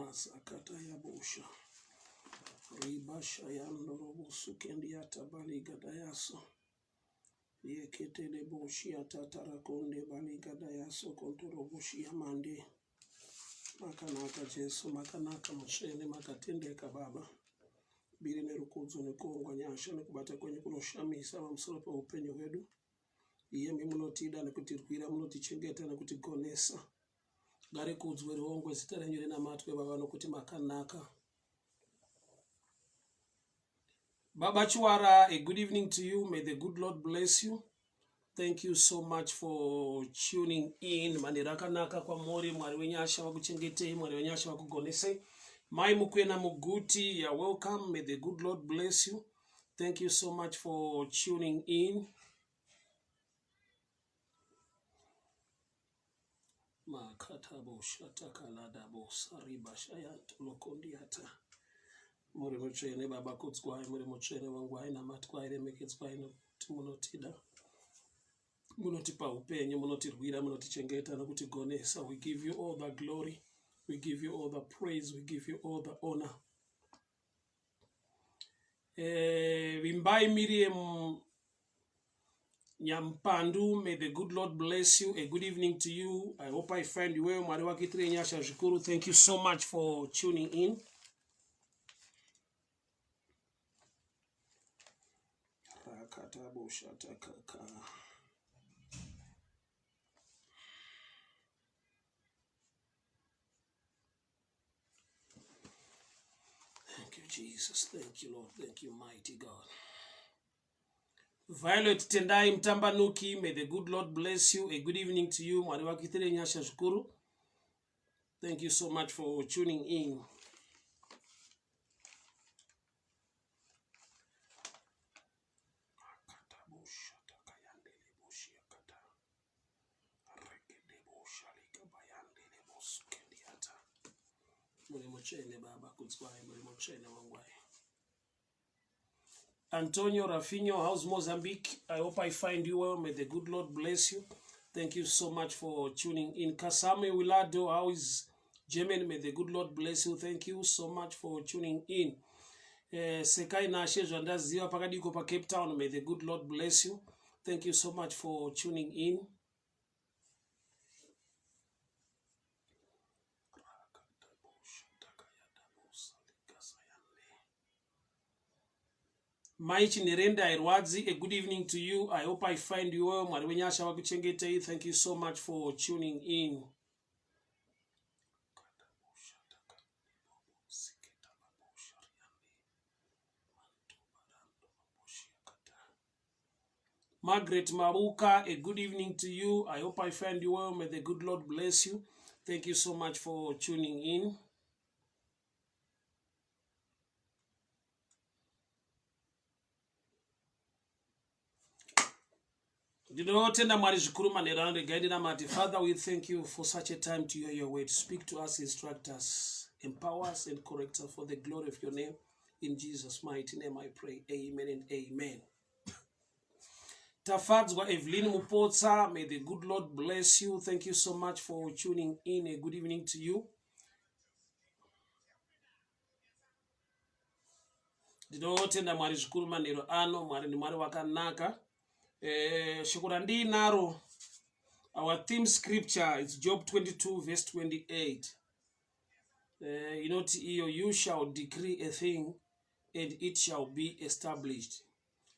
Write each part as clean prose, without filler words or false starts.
Masakata yabosha. Ribasha yandorobo sukendi atabali gadayaso. Yekete de boshi atatarakonde bali gadayaso kontoroboshi yamande. Makanaka Jesu, makanaka mshene, makatende kababa. Bili nerukuzu nikongwa nyasha nikubata kwenye kunoshamisa wa msolopa upenyo wedu. Iyemi munotida na kutirkwira munotichengeta na kutigonesa. Gare kudzweri wongwe zitarenyere na matwe baba no kuti makanaka. Baba Chwara, a good evening to you. May the good Lord bless you. Thank you so much for tuning in. Maniraka naka kwa mori, mwari wenyasha wakuchengete, mwari wenyasha wakugonese. Mai mukwena muguti, you're welcome. May the good Lord bless you. Thank you so much for tuning in. Makatabo shatakalada sariba shayat lokondiata. Muri mochene baba kutskwai, muri mochene wangwai na matkwai remeketskwai no timunotida. Munotipa upenye, munotirwira, munotichengeta na kutigonesa. We give you all the glory. We give you all the praise. We give you all the honor. Wimbai Miriam Nyampandu, may the good Lord bless you. A good evening to you. I hope I find you well. Thank you so much for tuning in. Thank you, Jesus. Thank you, Lord. Thank you, mighty God. Violet Tendai Mtambanuki, may the good Lord bless you. A good evening to you. Thank you so much for tuning in. Antonio Rafinho, how's Mozambique? I hope I find you well. May the good Lord bless you. Thank you so much for tuning in. Kasame Wilado, how is German? May the good Lord bless you. Thank you so much for tuning in. Sekai Nashe Janda Ziwa Pakadiko pa Cape Town. May the good Lord bless you. Thank you so much for tuning in. Maichi Nerenda Irwadzi, a good evening to you. I hope I find you well. Thank you so much for tuning in. Margaret Maruka, a good evening to you. I hope I find you well. May the good Lord bless you. Thank you so much for tuning in. Father, we thank you for such a time to hear your word. Speak to us, instruct us, empower us, and correct us for the glory of your name. In Jesus' mighty name I pray. Amen and amen. Tafadzwa Evelyn Mupotsa, may the good Lord bless you. Thank you so much for tuning in. A good evening to you. Didotenda mwari zvikuru manero ano, mwari ni mwari wakanaka. Shukurandi naro. Our theme scripture is Job 22 verse 28. You shall decree a thing and it shall be established.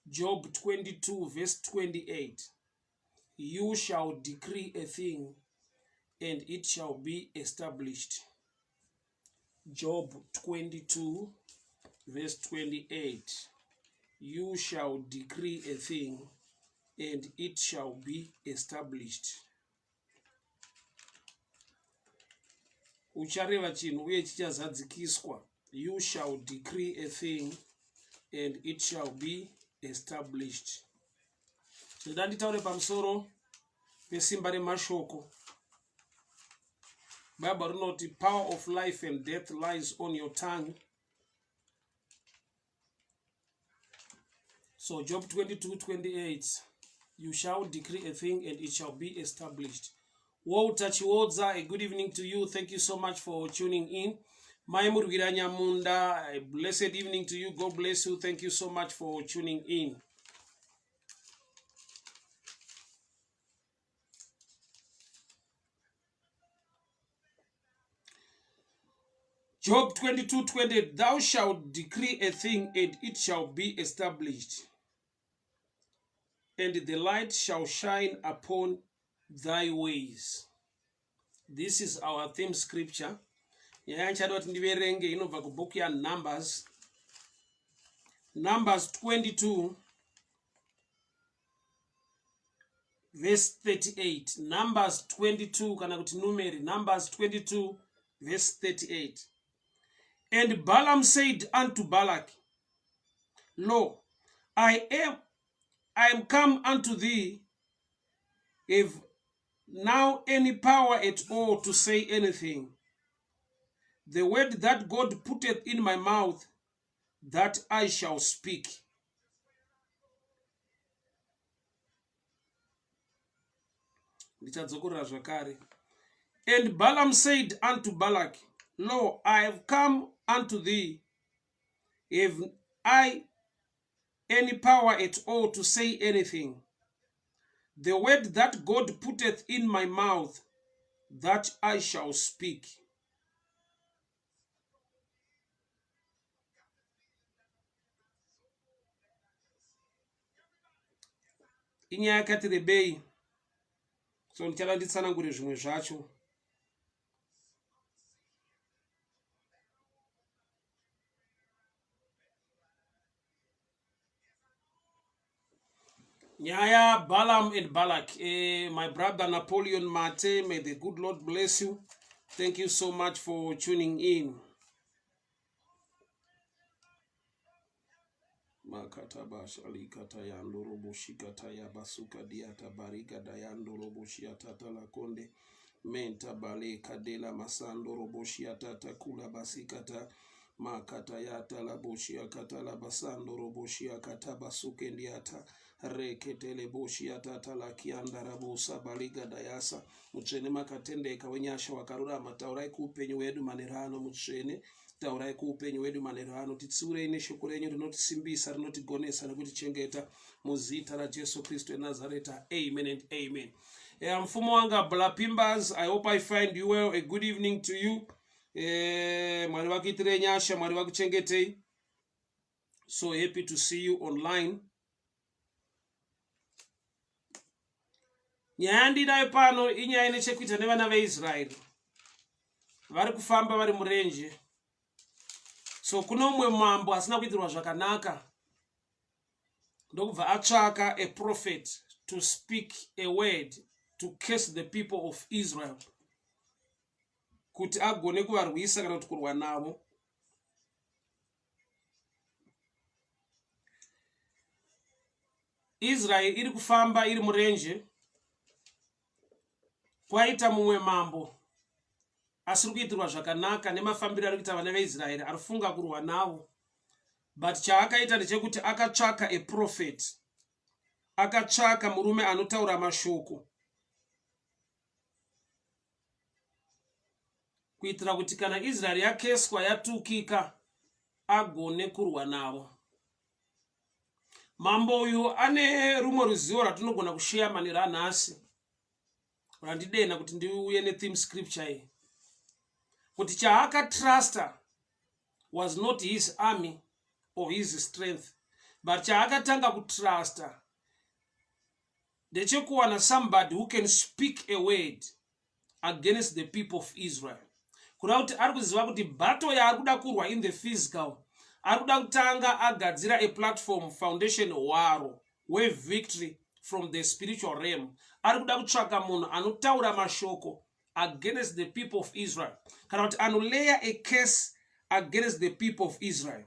Job 22 verse 28. You shall decree a thing and it shall be established. Job 22 verse 28. You shall decree a thing and it shall be established. Uchareva chinhu uye chichazadzikiswa. You shall decree a thing and it shall be established. Zvida nditaure pamusoro pesimba remashoko. Bible rinoti power of life and death lies on your tongue. So Job 22:28. You shall decree a thing and it shall be established. Woe Tachiwodza, a good evening to you. Thank you so much for tuning in. Maimurgira Nyamunda, a blessed evening to you. God bless you. Thank you so much for tuning in. Job 22:20, thou shalt decree a thing, and it shall be established, and the light shall shine upon thy ways. This is our theme scripture. Numbers 22 verse 38. Numbers 22 Numbers 22 verse 38. And Balaam said unto Balak, Lo, I am come unto thee, if now any power at all to say anything. The word that God putteth in my mouth, that I shall speak. And Balaam said unto Balak, Lo, I have come unto thee, if I any power at all to say anything. The word that God putteth in my mouth, that I shall speak. Inyaya kati rebei. So nichala nditsanangure zvimwe zvacho. Nyaya, Balaam and Balak. My brother Napoleon Mate, may the good Lord bless you. Thank you so much for tuning in. Makataba shalikata yandoro boshikata ya basuka diata bariga dayandoro boshiata talakonde menta bale kadela masandoro boshiata takula basikata makata yata la boshiakata la basandoro boshiakata basuke ndiata reketele boshiata talakianda rabosa baliga dayasa muchene makatendeka wenyasha wakarurama taurai kuupenyu wedu manerano muchene taurai kuupenyu wedu manerano titsure ine shoko renyu rinotisimbisa rinotigonesa nekutichengeta muzita raJesu Kristu eNazareta. Amen and amen. Mfumo wanga Blapimbas, I hope I find you well. A good evening to you. Mwari wakuitire nyasha, mwari wakuchengetei. So happy to see you online. Nyaya ndinayo pano inyaya ine chekuita nevana veIsraeri vari kufamba vari murenje. So kuno mumwe mambo asina kuitirwa zvakanaka ndokubva atsvaka a prophet to speak a word to curse the people of Israel kuti agone kuvarwisa kana kuti kurwa navo. Israel iri kufamba iri murenje, kwaita mumwe mambo asiri kuitirwa zvakanaka nemafambiro ari kuita vana veIsraeri, arifunga kurwa navo. But chaakaita ndechekuti akatsvaka a prophet, akatsvaka murume anotaura mashoko kuitira kuti kana Israeri yakeswa yatukika agone kurwa navo. Mambo uyu ane rumwe ruzivo ratinogona kushare manera nhasi randidena kuti ndiuye netheme scripture iyi, kuti chaakatrusta was not his army or his strength, but chaakatanga kutrusta ndechekuwana somebody who can speak a word against the people of Israel. Kuda kuti ari kuziva kuti battle yaari kuda kurwa in the physical, ari kuda kutanga agadzira a platform foundation waro we victory from the spiritual realm. Ari kuda kutsvaka munhu anotaura mashoko against the people of Israel, kana kuti anoleya a case against the people of Israel.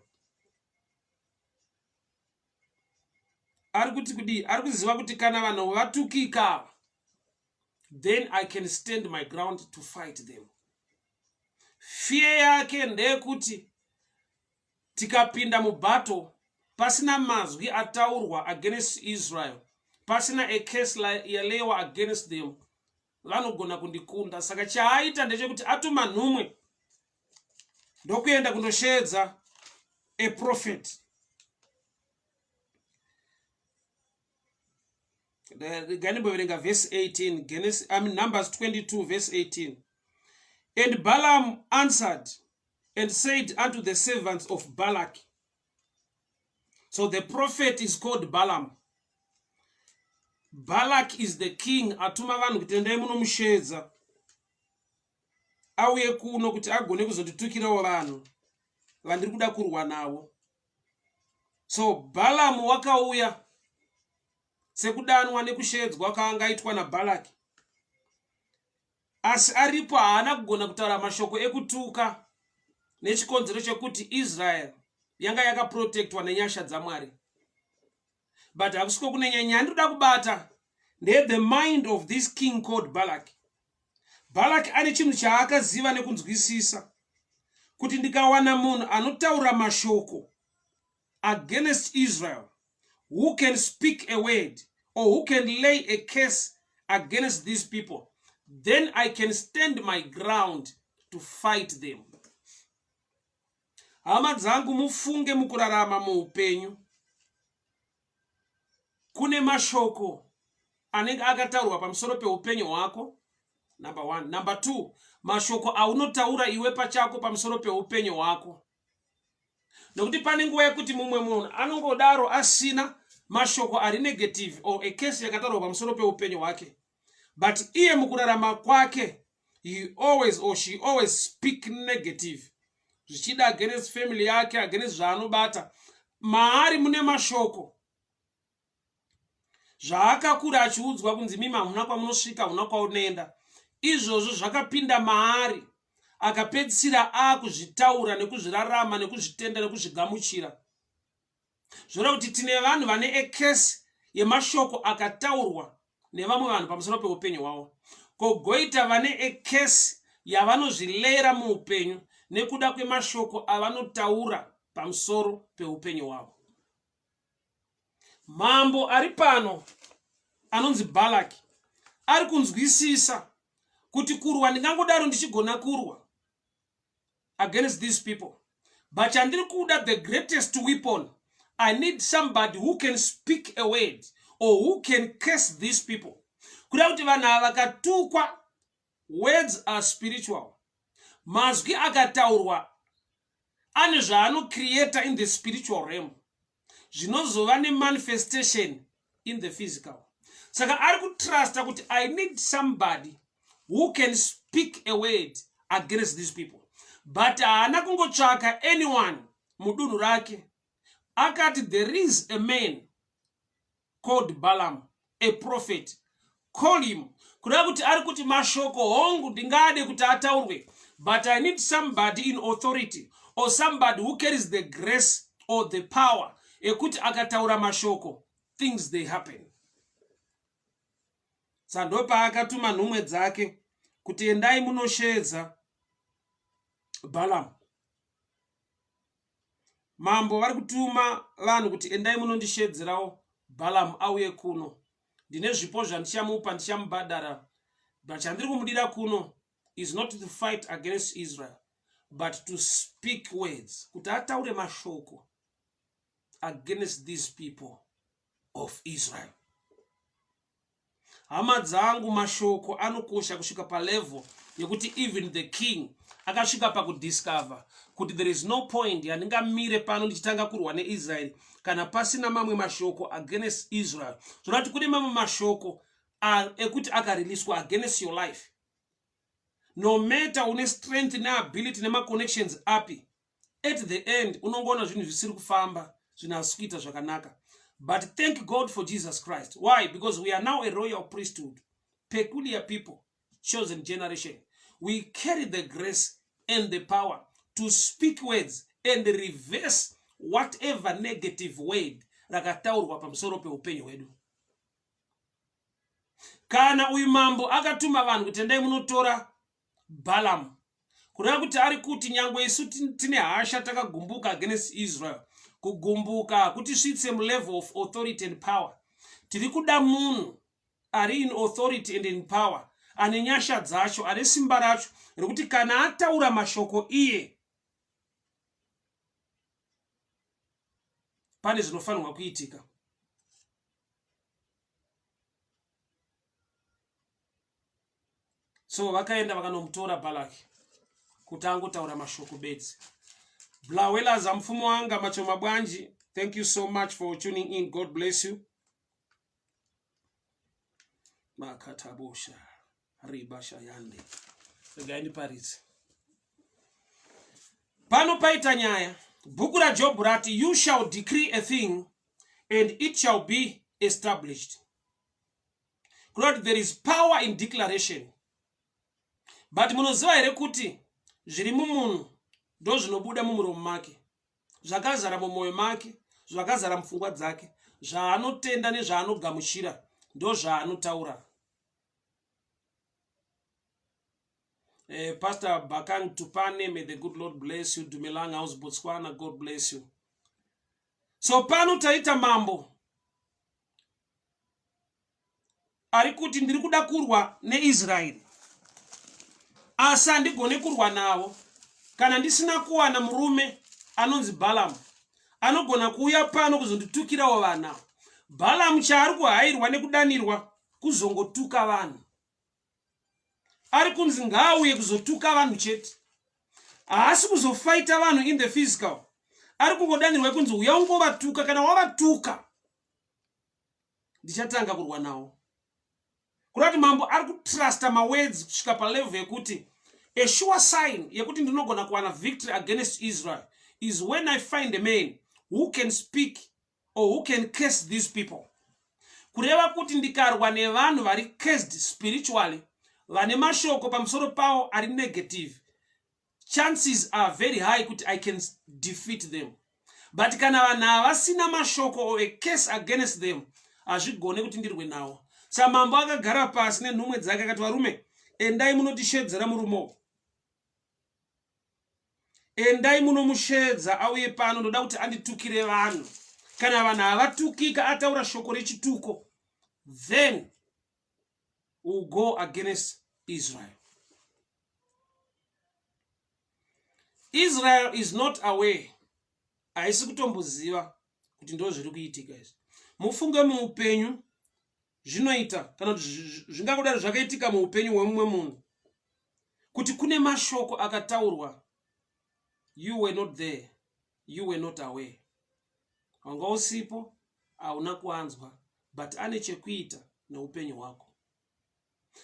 Ari kuti kudi, ari kuziva kuti kana vanhu vatukika, then I can stand my ground to fight them. Fear yake ndeyekuti tikapinda mubattle pasina mazwi ataurwa against Israel, pasina a case yalewa against them, vanogona kundikunda. Saka chaaita ndechekuti atuma nhumwe ndokuenda kundoshedza a prophet. Verse 18, Numbers 22 verse 18. And Balaam answered and said unto the servants of Balak. So the prophet is called Balaam. Balak is the king. Atuma vanhu kuti endai munomushedza auye kuno kuti agone kuzotitukirawo vanhu vandiri kuda kurwa navo. So Balaam wakauya sekudanwa nekushedzwa kwaangaitwa naBalaki. Asi aripo haana kugona kutaura mashoko ekutuka nechikonzero chekuti Israel yanga yakaprotectwa nenyasha dzaMwari. But hakusiko kune nyanya ndoda kubata the mind of this king called Balak. Balak ane chinhu chaakaziva nekunzwisisa kuti ndikawana munhu anotaura mashoko against Israel, who can speak a word or who can lay a case against these people, then I can stand my ground to fight them. Hama dzangu mufunge mukurarama muupenyu. Kune mashoko anenge akataurwa pamusoro peupenyu hwako. Number 1. Number 2, mashoko aunotaura iwe pachako pamusoro peupenyu hwako. Nokuti pane nguva yekuti mumwe munhu anongodaro asina mashoko ari negative or a case yakataurwa pamusoro peupenyu hwake. But iye mukurarama kwake, he always or she always speak negative. Zvichida against family yake, against zvaanobata. Maari mune mashoko zvaakakura achiudzwa kunzi mimi hamuna kwamunosvika, hamuna kwaunoenda. Izvozvo zvakapinda maari, akapedzisira akuzvitaura nekuzvirarama nekuzvitenda nekuzvigamuchira. Zvora kuti tine vanhu vane ekesi yemashoko akataurwa nevamwe vanhu pamusoro peupenyu hwavo. Kogoita vane ekesi yavanozvilera muupenyu nekuda kwemashoko avanotaura pamusoro peupenyu hwavo. Mambo ari pano anonzi Balaki ari kunzwisisa kuti kurwa ndingangodaro ndichigona kurwa against these people, but chandiri kuda the greatest weapon, I need somebody who can speak a word or who can curse these people. Kuda kuti vanhu ava vakatukwa, words are spiritual. Mazwi akataurwa ane zvaanocreata in the spiritual realm, zvinozova nemanifestation in the physical. Saka ari kutrusta kuti I need somebody who can speak a word against these people. But haana kungotsvaka anyone mudunhu rake. Akati there is a man called Balaam, a prophet. Call him. Kuda kuti ari kuti mashoko hongu ndingade kuti ataurwe, but I need somebody in authority or somebody who carries the grace or the power ekuti akataura mashoko, things they happen. Sandopa akatuma nhumwe dzake kuti endai munoshedza Balaam. Mambo vari kutuma vanhu kuti endai munondishedzerawo Balaam auye kuno. Ndine zvipo zvandichamupa, ndichamubhadhara. But chandiri kumudira kuno is not to fight against Israel, but to speak words, kuti ataure mashoko against these people of Israel. Hama dzangu, mashoko anokosha kusvika palevel yekuti even the king akasvika pakudiscover kuti there is no point yandingamire pano ndichitanga kurwa neIsrael kana pasina mamwe mashoko against Israel. Zvonati kune mamwe mashoko ekuti akariliswa against your life, no matter une strength neability nemaconnections api, at the end unongoona zvinhu zvisiri kufamba, zvinasikuita zvakanaka. But thank God for Jesus Christ. Why? Because we are now a royal priesthood, peculiar people, chosen generation. We carry the grace and the power to speak words and reverse whatever negative word rakataurwa pamusoro peupenyu hwedu. Kana uyu mambo akatuma vanhu kuti endai munotora Balaam, kureva kuti ari kuti nyangwe isu tine hasha takagumbuka against Israel, kugumbuka kuti svitse mulevel of authority and power, tiri kuda munhu ari in authority and in power, ane nyasha dzacho, ane simba racho, rekuti kana ataura mashoko iye pane zvinofanirwa kuitika. So vakaenda vakanomutora Balaki kuti angotaura mashoko bedzi. Blawelaza mfumo wanga macho mabwanji. Thank you so much for tuning in. God bless you. Makatabosha ribasha yande. Regaini paritsi. Pano paita nyaya. Bhuku raJob rati, you shall decree a thing and it shall be established. God, there is power in declaration. But munoziva here kuti zviri mumunhu ndo zvinobuda mumuromo make, zvakazara mumwoyo make, zvakazara mupfungwa dzake, zvaanotenda nezvaanogamuchira ndo zvaanotaura. Pastor Bakang Tupane, may the good Lord bless you. Dumelang House Botswana, God bless you. So pano taita mambo ari kuti ndiri kuda kurwa neIsrael, asi handigone kurwa navo kana ndisina kuwana murume anonzi Balaam anogona kuuya pano kuzonditukirawo vana. Balaam chaari kuhairwa nekudanirwa kuzongotuka vanhu, ari kunzi ngaauye kuzotuka vanhu chete, haasi kuzofaita vanhu in the physical. Ari kungodanirwa kunzi uya ungovatuka, kana wavatuka ndichatanga kurwa nawo. Kurati mambo ari kutrusta mawords kusvika palevel yekuti a sure sign yekuti ndinogona kuwana victory against Israel is when I find a man who can speak or who can curse these people. Kureva kuti ndikarwa nevanhu vari cursed spiritually, vane mashoko pamusoro pavo ari negative, chances are very high kuti I can defeat them. But kana vanhu havasina mashoko or a curse against them, hazvigone kuti ndirwe nawo. Sa mambo akagara pasi nenhumwe dzake akati, varume, endai munotishedzera murume, endai munomushedza auye pano, ndoda kuti anditukire vanhu. Kana vanhu havatukika ataura shoko rechituko, then we'll go against Israel. Israel is not aware. Haisi kutomboziva kuti ndo zviri kuitika izvi. Mufunge muupenyu zvinoita kana zvingakudaro zvakaitika muupenyu hwemumwe munhu kuti kune mashoko akataurwa, you were not there, you were not aware. Wanga usipo, hauna kuanzwa, but ane chekuita neupenyu hwako.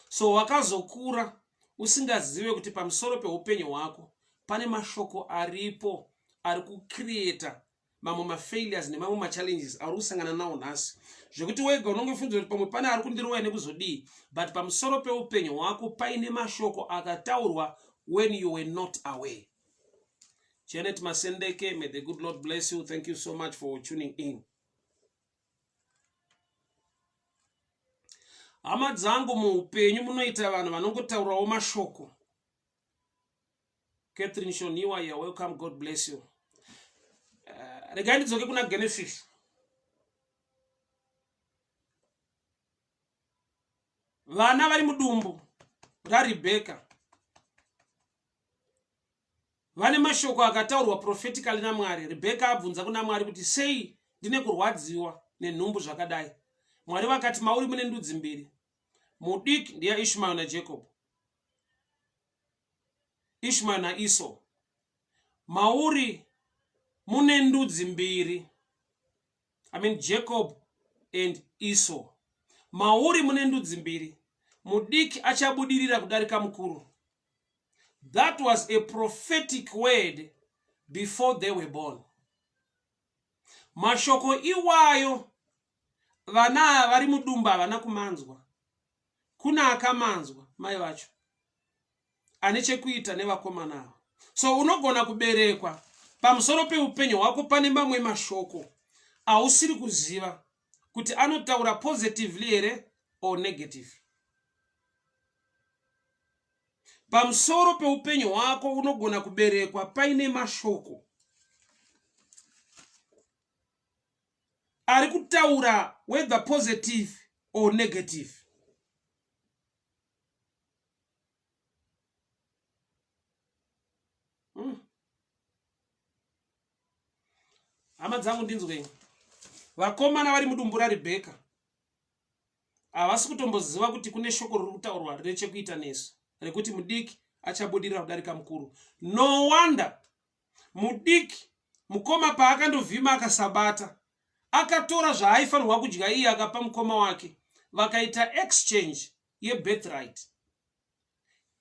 So wakazokura usingazive kuti pamusoro peupenyu hwako pane mashoko aripo ari kucreata mamwe mafailures nemamwe machallenges ari kusangana nawo nhasi, zvekuti wega unongofunza kuti pamwe pane ari kundirowa nekuzodii, but pamusoro peupenyu hwako paine mashoko akataurwa when you were not aware. Janet Masendeke, may the good Lord bless you. Thank you so much for tuning in. Hama dzangu muupenyu munoita vanhu vanongotaurawo mashoko. Catherine Shoniwa, you're welcome. God bless you. Regai ndidzoke kuna Genesis. Vana vari mudumbu raRebeka vane mashoko akataurwa prophetically naMwari. Rebeka abvunza kuna Mwari kuti sei ndine kurwadziwa nenhumbu zvakadai. Mwari vakati, mauri mune ndudzi mbiri, mudiki ndiye Ishmael naJacob, Ishmael naEsau. Mauri mune ndudzi mbiri, I mean Jacob and Esau. Mauri mune ndudzi mbiri, mudiki achabudirira kudarika mukuru. That was a prophetic word before they were born. Mashoko iwayo vana vari mudumba vana kumanzwa. Kuna akamanzwa mai vacho ane chekuita nevakomana ava. So unogona kuberekwa pamusoro peupenyu hwako pane mamwe mashoko ausiri kuziva kuti anotaura positively here or negative. Pamusoro peupenyu hwako unogona kuberekwa paine mashoko ari kutaura whether positive or negative. Hama dzangu ndinzwe, vakomana vari mudumbu raRebheka havasi kutomboziva kuti kune shoko riri kutaurwa rine chekuita nesu rekuti mudiki achabudirira kudarika mukuru. No wonder mudiki mukoma paakandovhima akasabata akatora zvaaifanirwa kudya iye akapa mukoma wake, vakaita exchange yebirthright.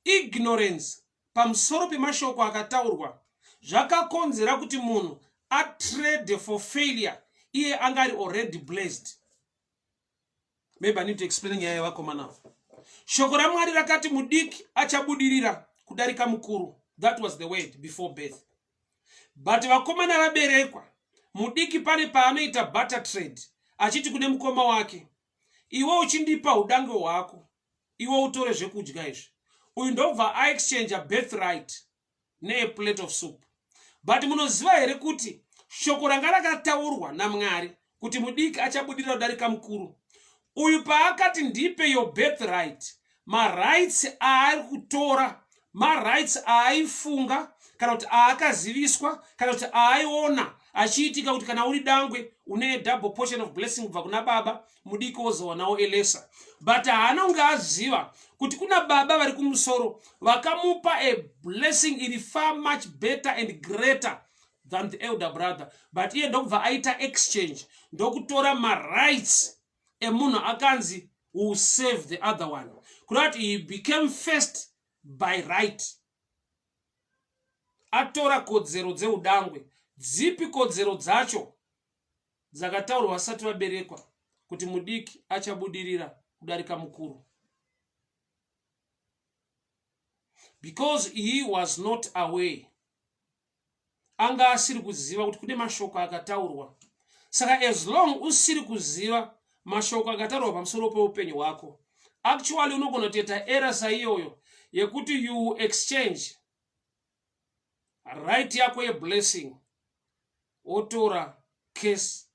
Ignorance pamusoro pemashoko akataurwa zvakakonzera kuti munhu atrade for failure iye angari already blessed. Maybe I need to explain nyaya yevakomana. Shoko raMwari rakati mudiki achabudirira kudarika mukuru. That was the word before birth. But vakomana vaberekwa, mudiki pane paanoita barter trade, achiti kune mukoma wake, iwe uchindipa udangwe hwako, iwe utore zvekudya izvi. Uyu ndobva aexchange a birthright ne a plate of soup. But munoziva here kuti shoko ranga rakataurwa naMwari kuti mudiki achabudirira kudarika mukuru. Uyu paakati ndipe your birthright, marights aari kutora, marights aaifunga, kana kuti aakaziviswa, kana kuti aaiona achiitika kuti kana uri dangwe une double portion of blessing kubva kuna baba, mudiki wozowanawo elesa. But haanonge aziva kuti kuna baba vari kumusoro vakamupa a blessing iri far much better and greater than the elder brother. But iye ndokubva aita exchange, ndokutora marights emunhu akanzi who save the other one. Kuti he became first by right. Atora kodzero dzeudangwe. Dzipi kodzero dzacho dzakataurwa vasati vaberekwa kuti mudiki achabudirira kudarika mukuru? Because he was not aware. Anga asiri kuziva kuti kune mashoko akataurwa. Saka as long usiri kuziva mashoko akataurwa pamusoro peupenyu hwako, actually unogona kutoita error saiyoyo yekuti you exchange right yako yeblessing otora case,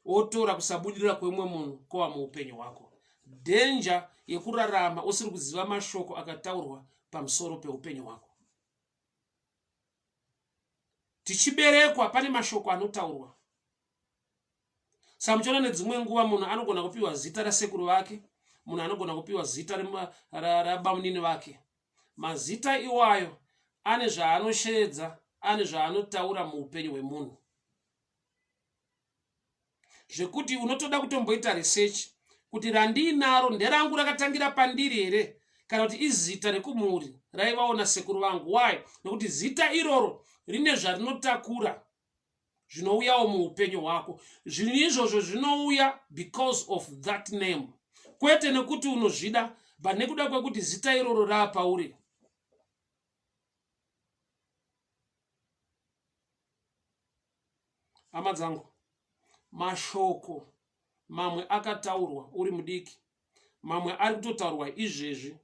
otora kusabudirira kwemwe munhu kova muupenyu hwako. Danger yekurarama usiri kuziva mashoko akataurwa pamusoro peupenyu hwako. Tichiberekwa pane mashoko anotaurwa. Samuchona nedzimwe nguva munhu anogona kupiwa zita rasekuru vake, munhu anogona kupiwa zita rabamunini vake. Mazita iwayo ane zvaanosheedza, ane zvaanotaura muupenyu hwemunhu. Zvekuti unotoda kutomboita research kuti randiinaro nderangu rakatangira pandiri here kana kuti izita rekumhuri raivawo nasekuru vangu. Why? Nekuti zita iroro rine zvarinotakura zvinouyawo muupenyu hwako. Zvinhu izvozvo zvinouya because of that name, kwete nekuti unozvida, but nekuda kwekuti zita iroro raapauri. Hama dzangu, mashoko mamwe akataurwa uri mudiki, mamwe ari kutotaurwa izvezvi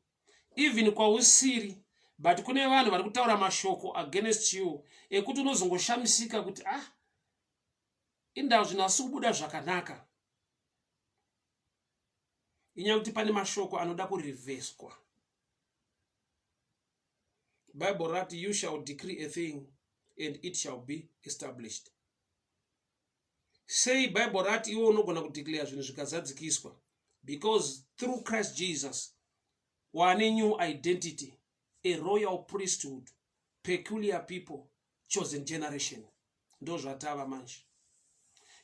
even kwausiri, but kune vanhu vari kutaura mashoko against you ekuti unozongoshamisika kuti indau zvinasi kubuda zvakanaka. Inyaya kuti pane mashoko anoda kuriveswa. Bible rati you shall decree a thing and it shall be established. Say Bible rati iwe unogona kudeclare zvinhu zvikazadzikiswa, because through Christ Jesus wane new identity, a royal priesthood, peculiar people, chosen generation. Ndo zvatava manje.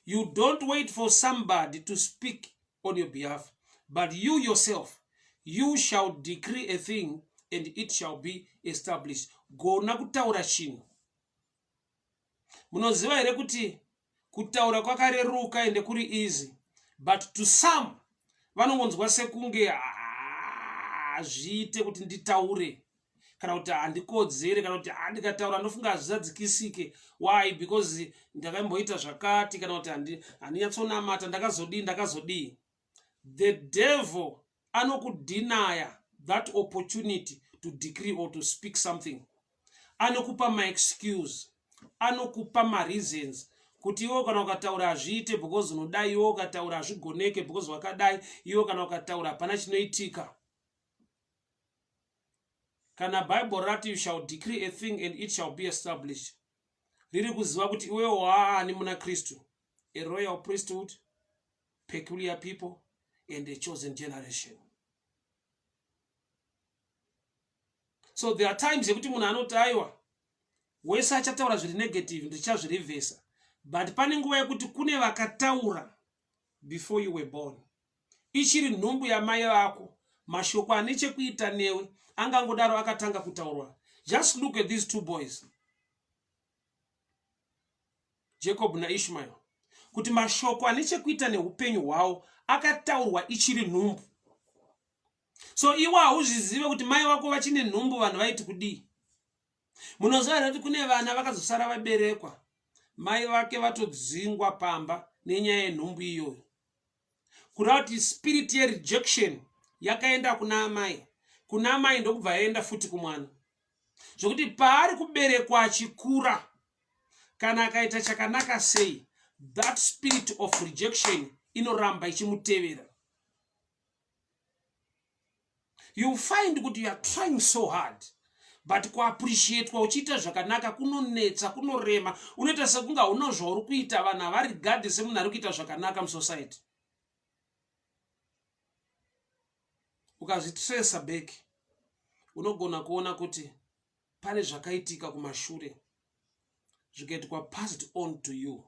You don't wait for somebody to speak on your behalf, but you yourself, you shall decree a thing and it shall be established. Gona kutaura chinhu. Munoziva here kuti kutaura kwakareruka ende kuri easy, but to some vanongonzwa sekunge zviite kuti nditaure, kana kuti handikodzere, kana kuti ndikataura ndofunga hazvidzadzikisike. Why? Because ndakamboita zvakati, kana kuti handinyatsonamata, ndakazodii. The devil anokudinaya that opportunity to decree or to speak something. Anokupa my excuse, anokupa my reasons kuti iwo kana ukataura hazviite because unodai, iwo ukataura hazvigoneke because wakadai, iwo kana ukataura hapana chinoitika. Kana Bible rati you shall decree a thing and it shall be established, riri kuziva kuti iwe waani muna Kristu a royal priesthood, peculiar people, and a chosen generation. So there are times yekuti munhu anoti aiwa wese achataura zviri negative ndichazvirevhesa, but pane nguva yekuti kune vakataura before you were born. Ichiri nhumbu yamai vako, mashoko ane chekuita newe angangodaro akatanga kutaurwa. Just look at these two boys, Jacob na Ishmael, kuti mashoko ane chekuita neupenyu hwavo akataurwa ichiri nhumbu. So iwe hauzvizive kuti mai vako vachine nhumbu vanhu vaiti kudii. Munoziva kuti kune vana vakazosara vaberekwa mai vake vatodzingwa pamba nenyaya yenhumbu iyoyo, kuda kuti spirit yerejection yakaenda kuna amai ndokubva yaenda futi kumwana, zvokuti paari kuberekwa achikura kana akaita chakanaka sei, that spirit of rejection inoramba ichimutevera. You find kuti you are trying so hard, but kuappreciatewa uchiita zvakanaka kunonetsa, kunorema, unoita sekunga una zvauri kuita vanhu havarigadi semunhu ari kuita zvakanaka musociety. Ukazvitresa back unogona kuona kuti pane zvakaitika kumashure zvikaitwa passed on to you,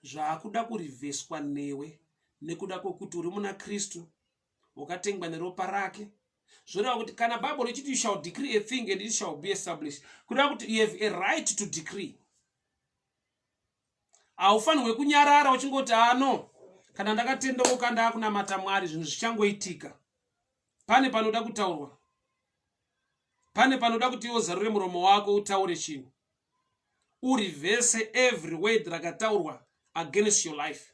zvaakuda kurivheswa newe nekuda kwekuti uri muna Kristu, wakatengwa neropa rake. Zvoreva kuti kana Bible richiti you shall decree a thing and it shall be established, kuda kuti you have a right to decree. Haufanirwi kunyarara uchingoti no, kana ndakatendeuka ndakunamata Mwari zvinhu zvichangoitika. Pane panoda kutaurwa, pane panoda kuti iwo zarure muromo wako utaure chinhu, urivhese every word rakataurwa against your life,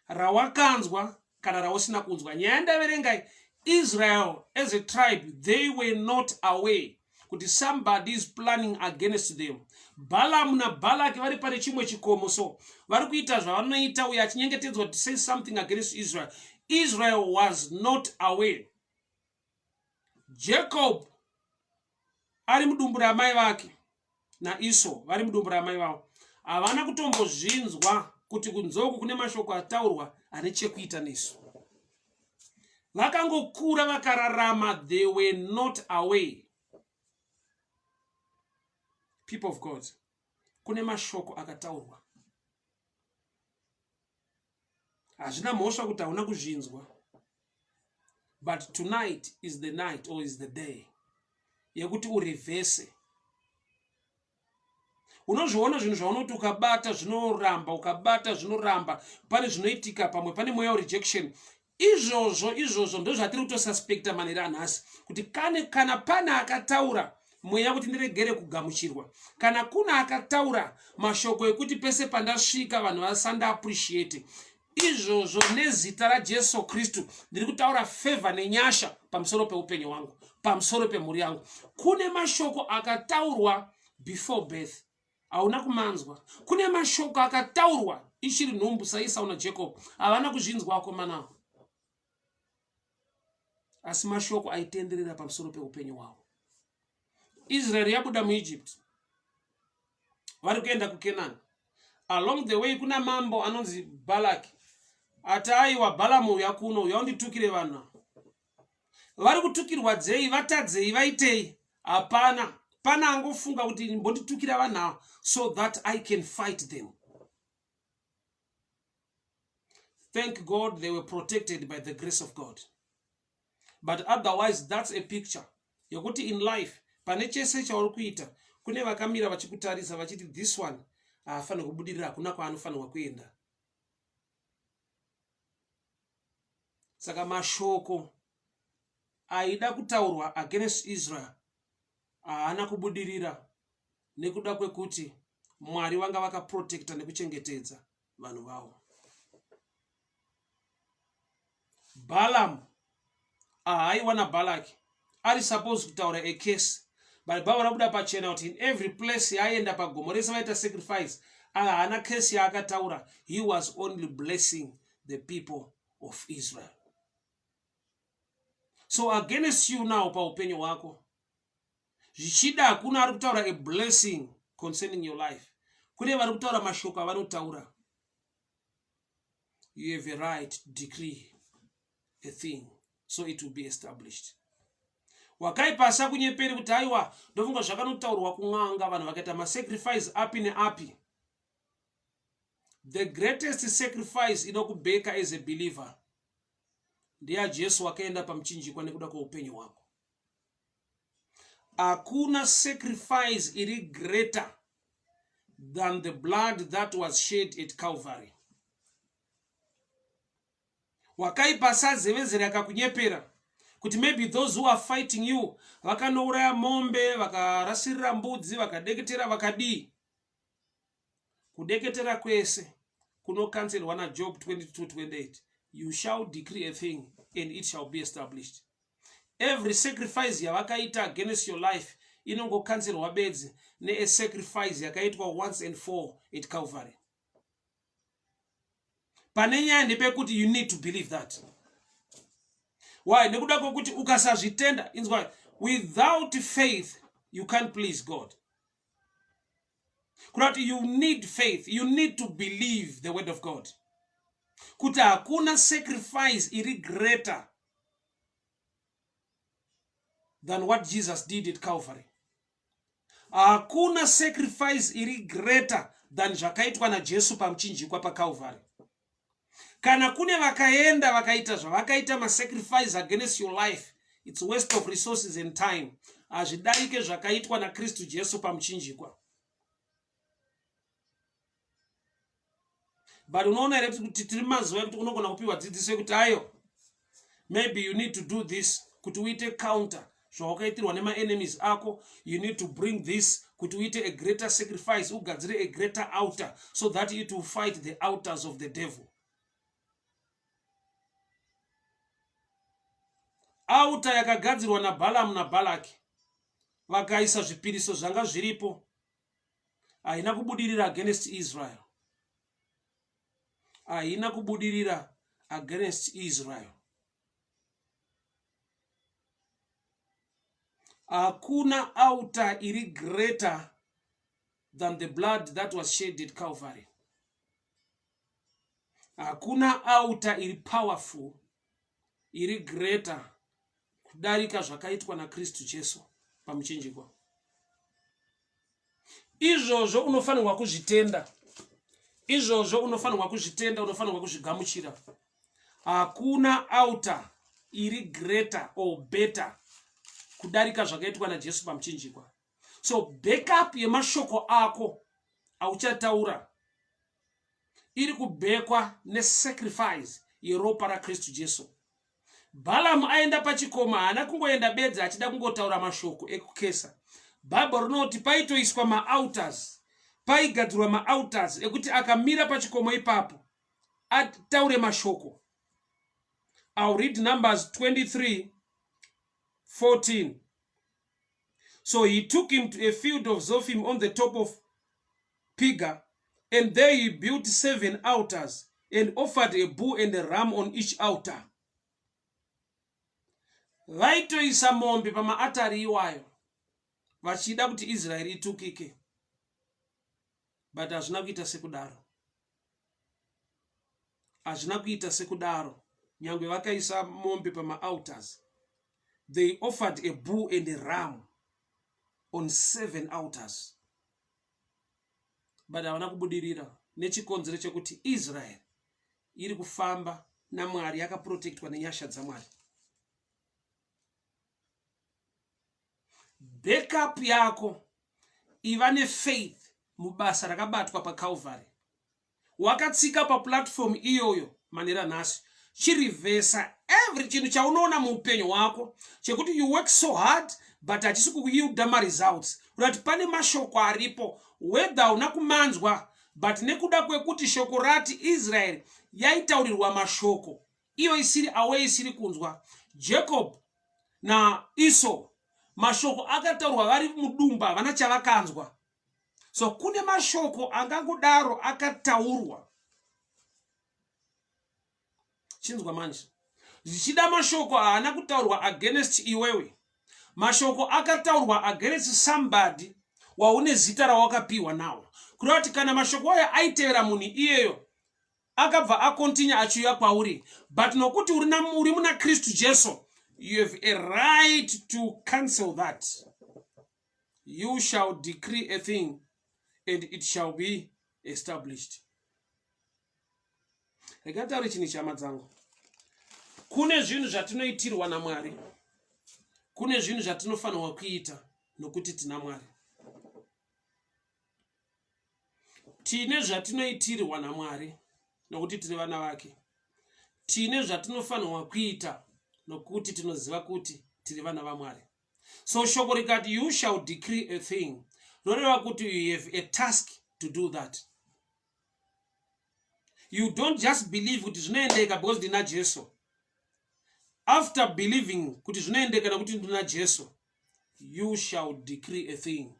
rawakanzwa kana rausina kunzwa. Nyaya ndaverengai, Israel as a tribe, they were not aware kuti somebody is planning against them. Balaam na Balak vari pane chimwe chikomo, so vari kuita zvavanoita uye achinyengetedzwa to say something against Israel. Israel was not aware. Jacob ari mudumbu ramai vake na Esau vari mudumbu ramai vavo, havana kutombozvinzwa kuti kunzoku kune mashoko ataurwa ane chekuita nesu. Vakangokura vakararama, they were not aware. People of God, kune mashoko akataurwa, hazvina mhosva kuti hauna kuzvinzwa, but tonight is the night or is the day yekuti urivhese. Unozviona zvinhu zvaunoti ukabata zvinoramba, ukabata zvinoramba, pane zvinoitika pamwe, pane mweya rejection. Izvozvo ndo zvatiri kutosuspekta manera anhasi, kuti kana pana akataura mweya kuti ndiregere kugamuchirwa, kana kuna akataura mashoko ekuti pese pandasvika vanhu vasanda appreciate, izvozvo nezita raJesu Kristu ndiri kutaura favor nenyasha pamusoro peupenyu hwangu, pamusoro pemhuri yangu. Kune mashoko akataurwa before birth, hauna kumanzwa. Kune mashoko akataurwa ichiri nhumbu saIsau naJacob, havana kuzvinzwa akomana, asi mashoko aitenderera pamusoro peupenyu hwavo. Israel yabuda muEgypt, vari kuenda kuKenani. Along the way kuna mambo anonzi Balak, ati aiwa Balamu uya kuno uyaunditukire vanhu. Vari kutukirwa dzei, vatadzei, vaitei? Hapana, pana angofunga kuti mbonditukira vanhu so that I can fight them. Thank God they were protected by the grace of God. But otherwise, that's a picture yokuti in life pane chese chauri kuita kune vakamira vachikutarisa vachiti this one haafanirwi kubudirira, kuna kwaanofanirwa kuenda. Saka mashoko aida kutaurwa against Israel haana kubudirira nekuda kwekuti Mwari vanga vakaprotecta nekuchengetedza vanhu vavo. Balaam haiwana Balak ari supposed kutaura a case, but Bible rabuda pachena kuti in every place yaenda pagomo rese vaita sacrifice, haana case yaakataura. He was only blessing the people of Israel. So against you now paupenyu hwako, zvichida hakuna ari kutaura a blessing concerning your life. Kune vari kutaura mashoko avanotaura. you have a right to decree a thing, so it will be established. Wakaipasa kunyeperi kuti aiwa ndofunga zvakanotaurwa kun'anga vanhu vakaita masacrifice api neapi. The greatest sacrifice inokubeka as a believer ndiya Jesu wakaenda pamuchinjikwa nekuda kweupenyu hwako. Hakuna sacrifice iri greater than the blood that was shed at Calvary. Wakaipasa zevezera yakakunyepera kuti maybe those who are fighting you vakanouraya mombe, vakarasirira mbudzi, vakadeketera, vakadii. Kudeketera kwese kunokanselwa na Job 22:28. You shall decree a thing and it shall be established. Every sacrifice yavakaita against your life inongokanselwa bedzi ne a sacrifice yakaitwa once and for at Calvary. Panenya ndepekuti you need to believe that. Why? Nekuda kokuti ukasazvitenda, inzwa, without faith you can't please God. Kuti you need faith, you need to believe the word of God. Kuti hakuna sacrifice iri greater than what Jesus did at Calvary. Hakuna sacrifice iri greater than zvakaitwa na Jesu pamuchinjikwa pa Calvary. Kana kune vakaenda vakaita zvavakaita masacrifice against your life, it's waste of resources and time. Azvidarike zvakaitwa na Kristu Jesu pamuchinjikwa. But unoona here kuti tiri mazuva kuti unogona kupiwa dzidziso kuti ayo, maybe you need to do this kuti uite counter zvawakaitirwa nema enemies ako. You need to bring this kuti uite a greater sacrifice, ugadzire a greater altar so that it will fight the altars of the devil. Altar yakagadzirwa na Balaam na Balaki, vakaisa zvipiriso zvanga zviripo, haina kubudirira against Israel. Haina kubudirira against Israel. Hakuna altar iri greater than the blood that was shed at Calvary. Hakuna altar iri powerful, iri greater kudarika zvakaitwa na Kristu Jesu pamuchinjikwa. Izvozvo unofanirwa kuzvitenda. Izvozvo unofanirwa kuzvitenda, unofanirwa kuzvigamuchira. Hakuna altar iri greater or better kudarika zvakaitwa na Jesu pamuchinjikwa. So backup yemashoko ako auchataura iri kubekwa nesacrifice yeropa raKristu Jesu. Balaam aenda pachikoma, haana kungoenda bedza achida kungotaura mashoko ekukesa. Bhaibheri rinoti paitoiswa ma-altars, paigadzirwa ma-altars ekuti akamira pachikomo ipapo ataure mashoko. I'll read Numbers 23:14. So he took him to a field of Zophim on the top of Pisgah, and there he built 7 altars and offered a bull and a ram on each altar. Vaitoisa mombe pamaatari iwayo vachida kuti Israeri itukike, but hazvina kuita sekudaro. Hazvina kuita sekudaro. Nyangwe vakaisa mombe pama-altars, they offered a bull and a ram on 7 altars, but havana kubudirira nechikonzero chekuti Israel iri kufamba naMwari, yakaprotectwa nenyasha dzaMwari. Backup yako iva nefaith mubasa rakabatwa pa Calvary. Wakatsika pa platform iyoyo manera nhasi chirivesa every chinhu chaunoona muupenyu wako chekuti you work so hard but hachisi kuyiuda ma-results. Kuti pane mashoko aripo whether una kumanzwa, but nekuda kwekuti shoko rati Israel yaitaurirwa mashoko iyo isiri awe isiri kunzwa. Jacob na Esau mashoko akataurwa vari mudumba, vana chavakanzwa. So kune mashoko angangodaro akataurwa. Chinzwa manje. Zvichida mashoko haana kutaurwa against iwewe. Mashoko akataurwa against somebody waune zita rawakapiwa nawo. Kurati kana mashoko aya aitevera munhu iyeyo akabva akontinue achiuya kwauri, but nokuti uri muna Kristu Jesu, you have a right to cancel that. You shall decree a thing and it shall be established. Rekatauri chini chama dzangu. Kune zvinhu zvatinoitirwa naMwari. Kune zvinhu zvatinofanirwa kuita nokuti tina Mwari. Tine zvatinoitirwa naMwari nokuti tiri vana vake. Tine zvatinofanirwa kuita nokuti tinoziva kuti tiri vana vaMwari. So shoko rikati you shall decree a thing. Roreva kuti you have a task to do that. You don't just believe kuti zvinoendeka because ndina Jesu. After believing kuti zvinoendeka nokuti ndina Jesu, you shall decree a thing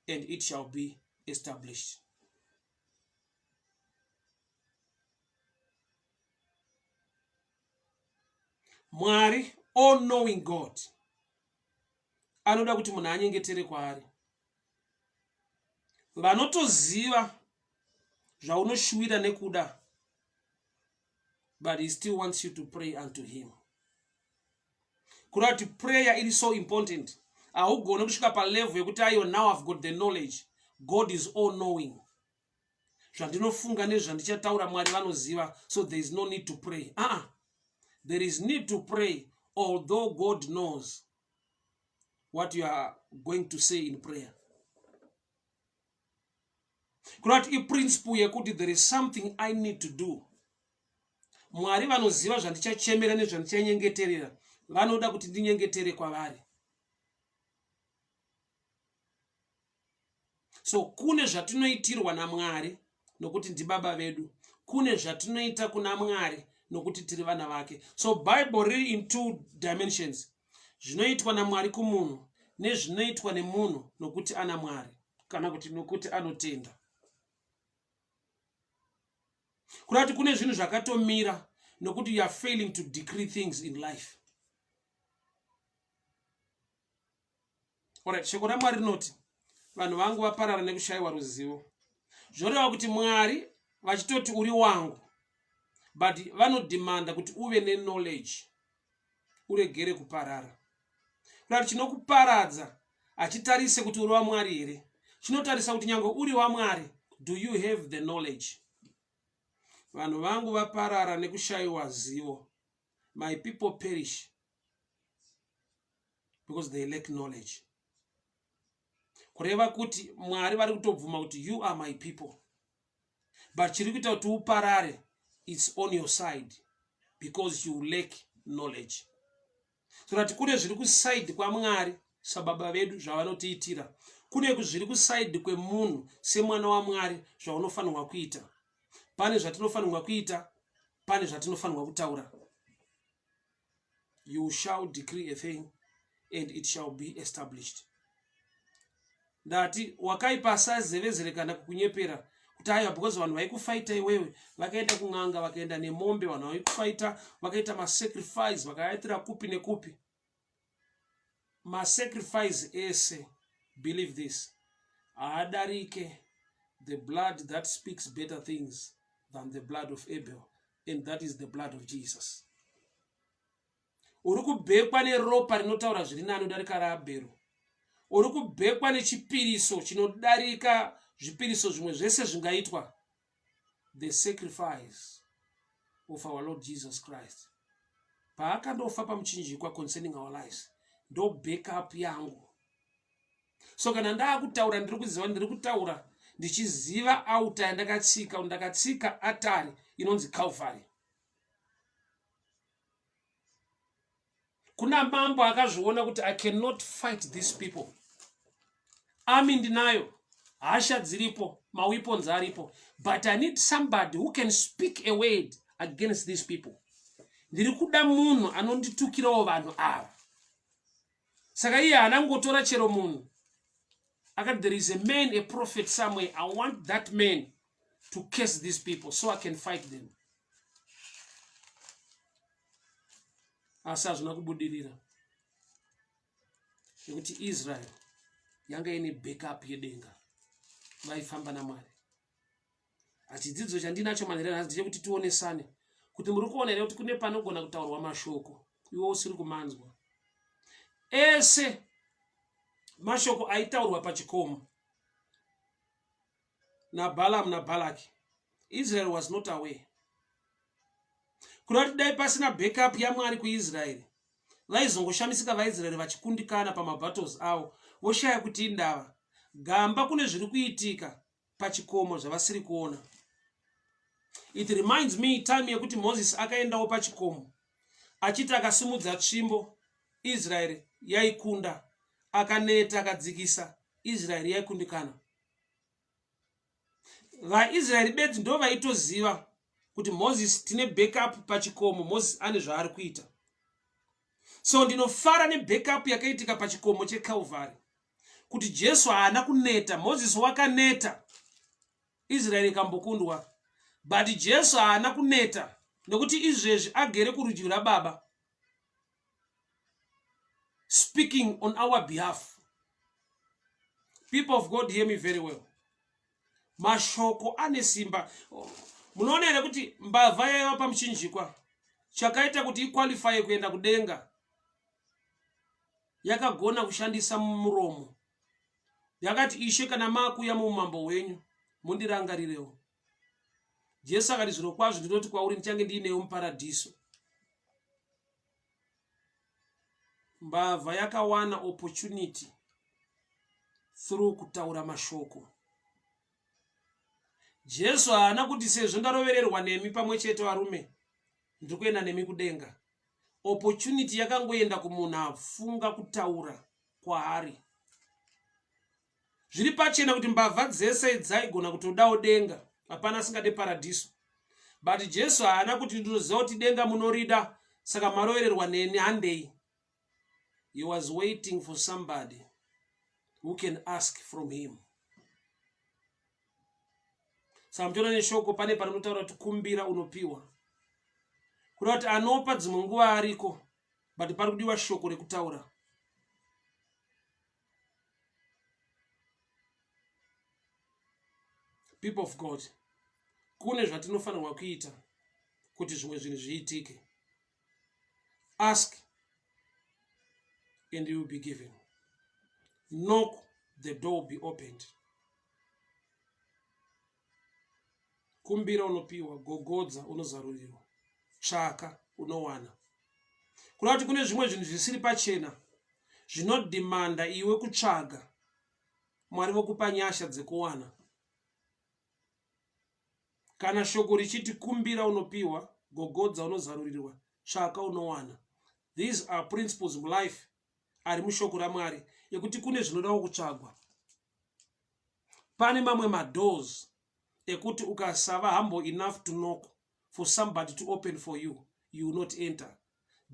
and it shall be established. Mwari, all knowing God, anoda kuti munhu anyengetere kwaari. Vanotoziva zvaunoshuwira nekuda, but he still wants you to pray unto him. Kurati prayer is so important. Haugone kusvika palevel yekuti ayo now I've got the knowledge. God is all knowing. Zvandinofunga nezvandichataura Mwari vanoziva, so there is no need to pray. There is need to pray, although God knows what you are going to say in prayer. Kurati I principle yekuti there is something I need to do. Mwari vanoziva zvandichachemera nezvandichanyengeterera. Vanoda kuti ndinyengetere kwavari. So kune zvatinoitirwa naMwari nokuti ndibaba vedu. Kune zvatinoita kuna Mwari nokuti tiri vana vake. So Bible really in two dimensions. Zvinoitwa naMwari kumunhu nezvinoitwa nemunhu nokuti ana Mwari kana kuti nokuti anotenda. Kurati kune zvinhu zvakatomira nokuti you are failing to decree things in life. Alright, shoko raMwari rinoti vanhu vangu vaparara nekushayiwa ruzivo. Zvoreva kuti Mwari vachitoti uri wangu, but vanodimanda kuti uve neknowledge, uregere kuparara. Kurati chinokuparadza achitarise kuti uri waMwari here. Chinotarisa kuti nyange uri waMwari, do you have the knowledge? Vanhu vangu vaparara nekushayiwa zivo. My people perish because they lack knowledge. Kureva kuti Mwari vari kutobvuma kuti you are my people, but chiri kuita kuti uparare, it's on your side because you lack knowledge. So that kune zviri kuside kwaMwari sababa vedu zvavanotiitira, kune zviri kuside kwemunhu semwana waMwari zvaunofanirwa kuita. Pane zvatinofanirwa kuita, pane zvatinofanirwa kutaura. You shall decree a thing and it shall be established. Ndati wakaipa sazevezere kana kukunyepera kuti aya because vanhu vaikufaita iwewe vakaenda kung'anga vakaenda nemombe, vanhu vaikufaita vakaita masacrifice vakaitira kupi nekupi. Masacrifice ese, believe this, haadarike the blood that speaks better things than the blood of Abel, and that is the blood of Jesus. Uri kubhekwa neropa rinotaura zviri nani kudarika raAbhero. Uri kubhekwa nechipiriso chinodarika zvipiriso zvimwe zvese zvingaitwa. The sacrifice of our Lord Jesus Christ. Paakandofa pamuchinjikwa concerning our lives, ndo backup yangu. So kana ndaakutaura ndiri kutaura ndichiziva auta yandakatsika atari inonzi Calvary. Kuna mambo akazviona kuti I cannot fight these people. Army ndinayo, hasha dziripo, maweapons aripo, but I need somebody who can speak a word against these people. Ndiri kuda munhu anonditukirawo vanhu ava. Saka iye anangotora chero munhu. There is a man, a prophet somewhere. I want that man to curse these people so I can fight them. Asa zvina kubudirira. Nekuti Israel yanga ine backup yedenga. Vaifamba naMwari. chidzidzo chandinacho manhererano ndechekuti tionesane kuti muri kuona here kuti kune panogona kutaurwa mashoko iwe usiri kumanzwa. Ese mashoko aitaurwa pachikomo naBalaam naBalaki, Israel was not aware. Kurati dai pasina backup yaMwari kuIsraeri, vaizongoshamisika vaIsraeri vachikundikana pamabattles avo, voshaya kuti indava gamba kune zviri kuitika pachikomo zvavasiri kuona. It reminds me time yekuti Moses akaendawo pachikomo achiti akasimudza tsvimbo Israeri yaikunda, akaneta akadzikisa Israeri yaikundikana. VaIsraeri bedzi ndo vaitoziva kuti Moses tine backup pachikomo, Moses ane zvaari kuita. So ndinofara nebackup yakaitika pachikomo cheCalvary kuti Jesu haana kuneta, Moses wakaneta Israeri ikambokundwa, but Jesu haana kuneta nokuti izvezvi agere kurudyi rwaBaba, speaking on our behalf. People of God, hear me very well. Mashoko ane simba. Munoona here kuti mbavha yaiva pamuchinjikwa chakaita kuti iqualify kuenda kudenga yakagona kushandisa muromo. Yakati, Ishe kana makuya muumambo hwenyu mundirangarirewo. Jesu akati, zviro kwazvo ndinoti kwauri ndichange ndiinewo muparadhiso. Mbavha yakawana opportunity through kutaura mashoko. Jesu haana kuti sezvo ndarovererwa nemi pamwe chete varume ndiri kuenda nemi kudenga. Opportunity yakangoenda kumunhu afunga kutaura kwaari. Zviri pachena kuti mbavha dzese dzaigona kutodawo denga, hapana asingade paradhiso. But Jesu haana kuti ndinoziva kuti denga munorida saka marovererwa neni handei. He was waiting for somebody who can ask from him. Samtona neshoko pane panotaura kuti kumbira unopiwa. Kuda kuti anopa dzimwe nguva ariko, but pari kudiwa shoko rekutaura. People of God, kune zvatinofanirwa kuita kuti zvimwe zvinhu zviitike. Ask and you will be given. Knock, the door will be opened. Kumbira unopiwa, gogodza unozarurirwa, tsvaka unowana. Kuda kuti kune zvimwe zvinhu zvisiri pachena zvinodimanda iwe kutsvaga, Mwari vokupa nyasha dzekuwana. Kana shoko richiti kumbira unopiwa, gogodza unozarurirwa, tsvaka unowana. These are principles of life ari mushoko raMwari yekuti kune zvinodawo kutsvagwa. Pane mamwe madoors ekuti ukasava humble enough to knock for somebody to open for you, you will not enter.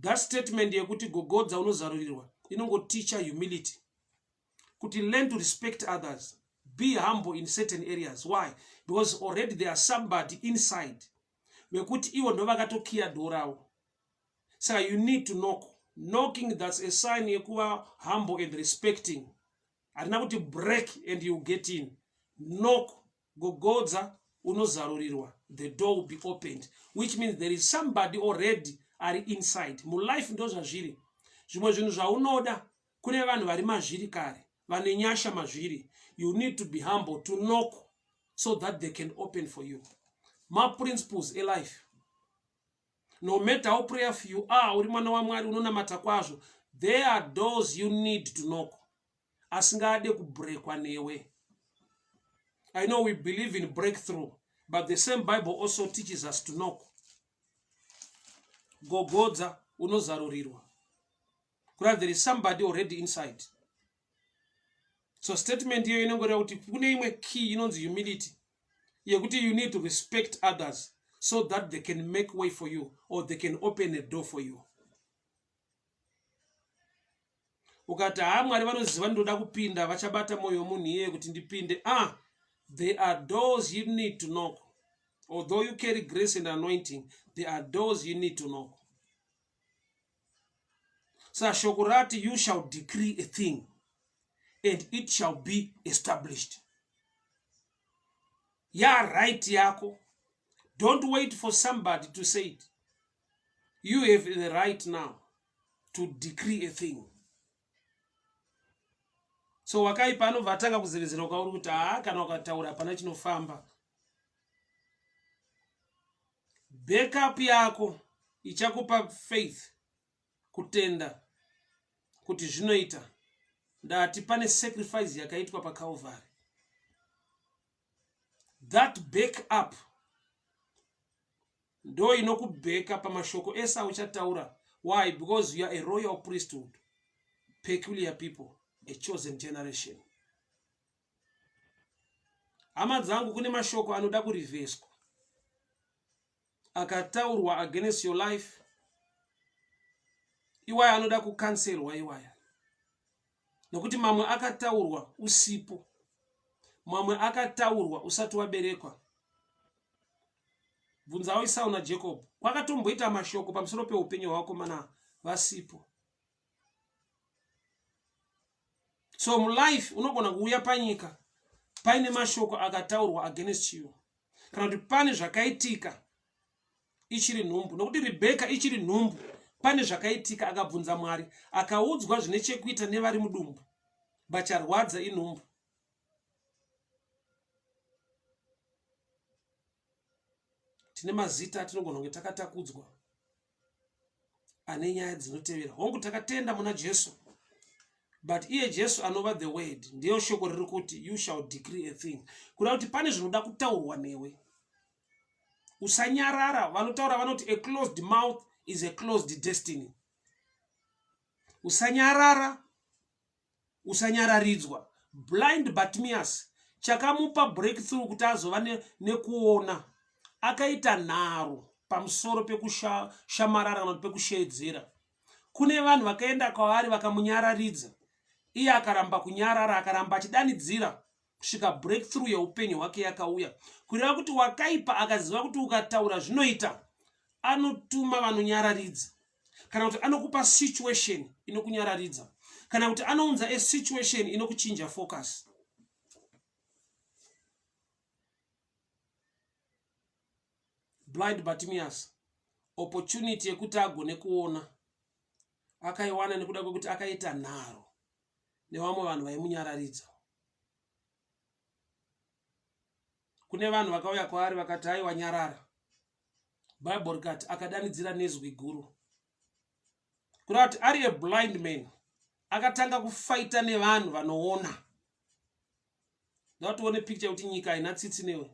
That statement yekuti gogodza unozarurirwa inongoteacher humility. Kuti learn to respect others. Be humble in certain areas. Why? Because already there are somebody inside. Wekuti iwo ndo vakatokia dorawo. So you need to knock. Knocking, that's a sign yekuwa humble and respecting. Arina kuti break and you get in. Knock, gogodza unozarurirwa. The door will be opened. Which means there is somebody already are inside. Mu life ndo zvazviri. Zvimwe zvinhu zvaunoda kune vanhu vari mazviri kare. Vane nyasha mazviri. You need to be humble to knock so that they can open for you. My principles in life. No matter how prayerful you are, uri mwana wa Mwari unonamata kwazvo, there are doors you need to knock. Asingade kubreakwa newe. I know we believe in breakthrough, but the same Bible also teaches us to knock. Gogodza unozarurirwa. Because there is somebody already inside. So statement here inongoreva kuti kune imwe key inonzi humility. Yekuti you need to respect others so that they can make way for you or they can open a door for you. Ukati Mwari vanoziva ndoda kupinda vachabata moyo munhu iye kuti ndipinde. There are doors you need to knock. Although you carry grace and anointing, there are doors you need to knock. So shokurati, you shall decree a thing and it shall be established. right yako. Don't wait for somebody to say it. You have the right now to decree a thing. So wakaipa anobva atanga kuzevezera ukauri kuti kana ukataura hapana chinofamba. Backup yako ichakupa faith, kutenda kuti zvinoita. Ndati pane sacrifice yakaitwa pa Calvary. That backup ndo inokubeka pamashoko ese auchataura. Why? Because you are a royal priesthood, peculiar people, a chosen generation. Hama dzangu kune mashoko anoda kuriveswa akataurwa against your life. Iwaya anoda kucancelwa iwaya. Nokuti mamwe akataurwa usipo, mamwe akataurwa usati waberekwa. Bvunzawo Esau na Jacob, kwakatomboita mashoko pamusoro peupenyu hwako mana vasipo. So mulife unogona kuuya panyika paine mashoko akataurwa against you, kana kuti pane zvakaitika ichiri nhumbu. Nokuti Rebecca ichiri nhumbu, pane zvakaitika akabvunza Mwari, akaudzwa zvine chekuita nevari mudumbu, vacharwadza inhumbu. Tine mazita atinogona kunge takatakudzwa ane nyaya dzinotevera. Hongu takatenda muna Jesu, but iye Jesu anova the word ndiyo shoko riri kuti you shall decree a thing. Kuda kuti pane zvinoda kutaurwa newe, usanyarara. Vanotaura vanoti a closed mouth is a closed destiny. Usanyarara, usanyararidzwa. Blind Bartimaeus chakamupa breakthrough kuti azova nekuona, akaita nharo pamusoro pekushamarara kana pekushedzera. Kune vanhu vakaenda kwavari vakamunyararidza, iye akaramba kunyarara, akaramba achidanidzira kusvika breakthrough yeupenyu hwake yakauya. Kureva kuti wakaipa akaziva kuti ukataura zvinoita, anotuma vanonyararidza, kana kuti anokupa situation inokunyararidza, kana kuti anounza a situation inokuchinja focus. Blind Bartimaeus opportunity yekuti agone kuona akaiwana nekuda kwekuti akaita nharo nevamwe vanhu vaimunyararidza. Kune vanhu vakauya kwaari vakati aiwa nyarara. Bible rikati akadanidzira nezwi guru. Kuda kuti ari a blind man akatanga kufaita nevanhu vanoona. Ndatione picture kuti nyika haina tsitsi newe.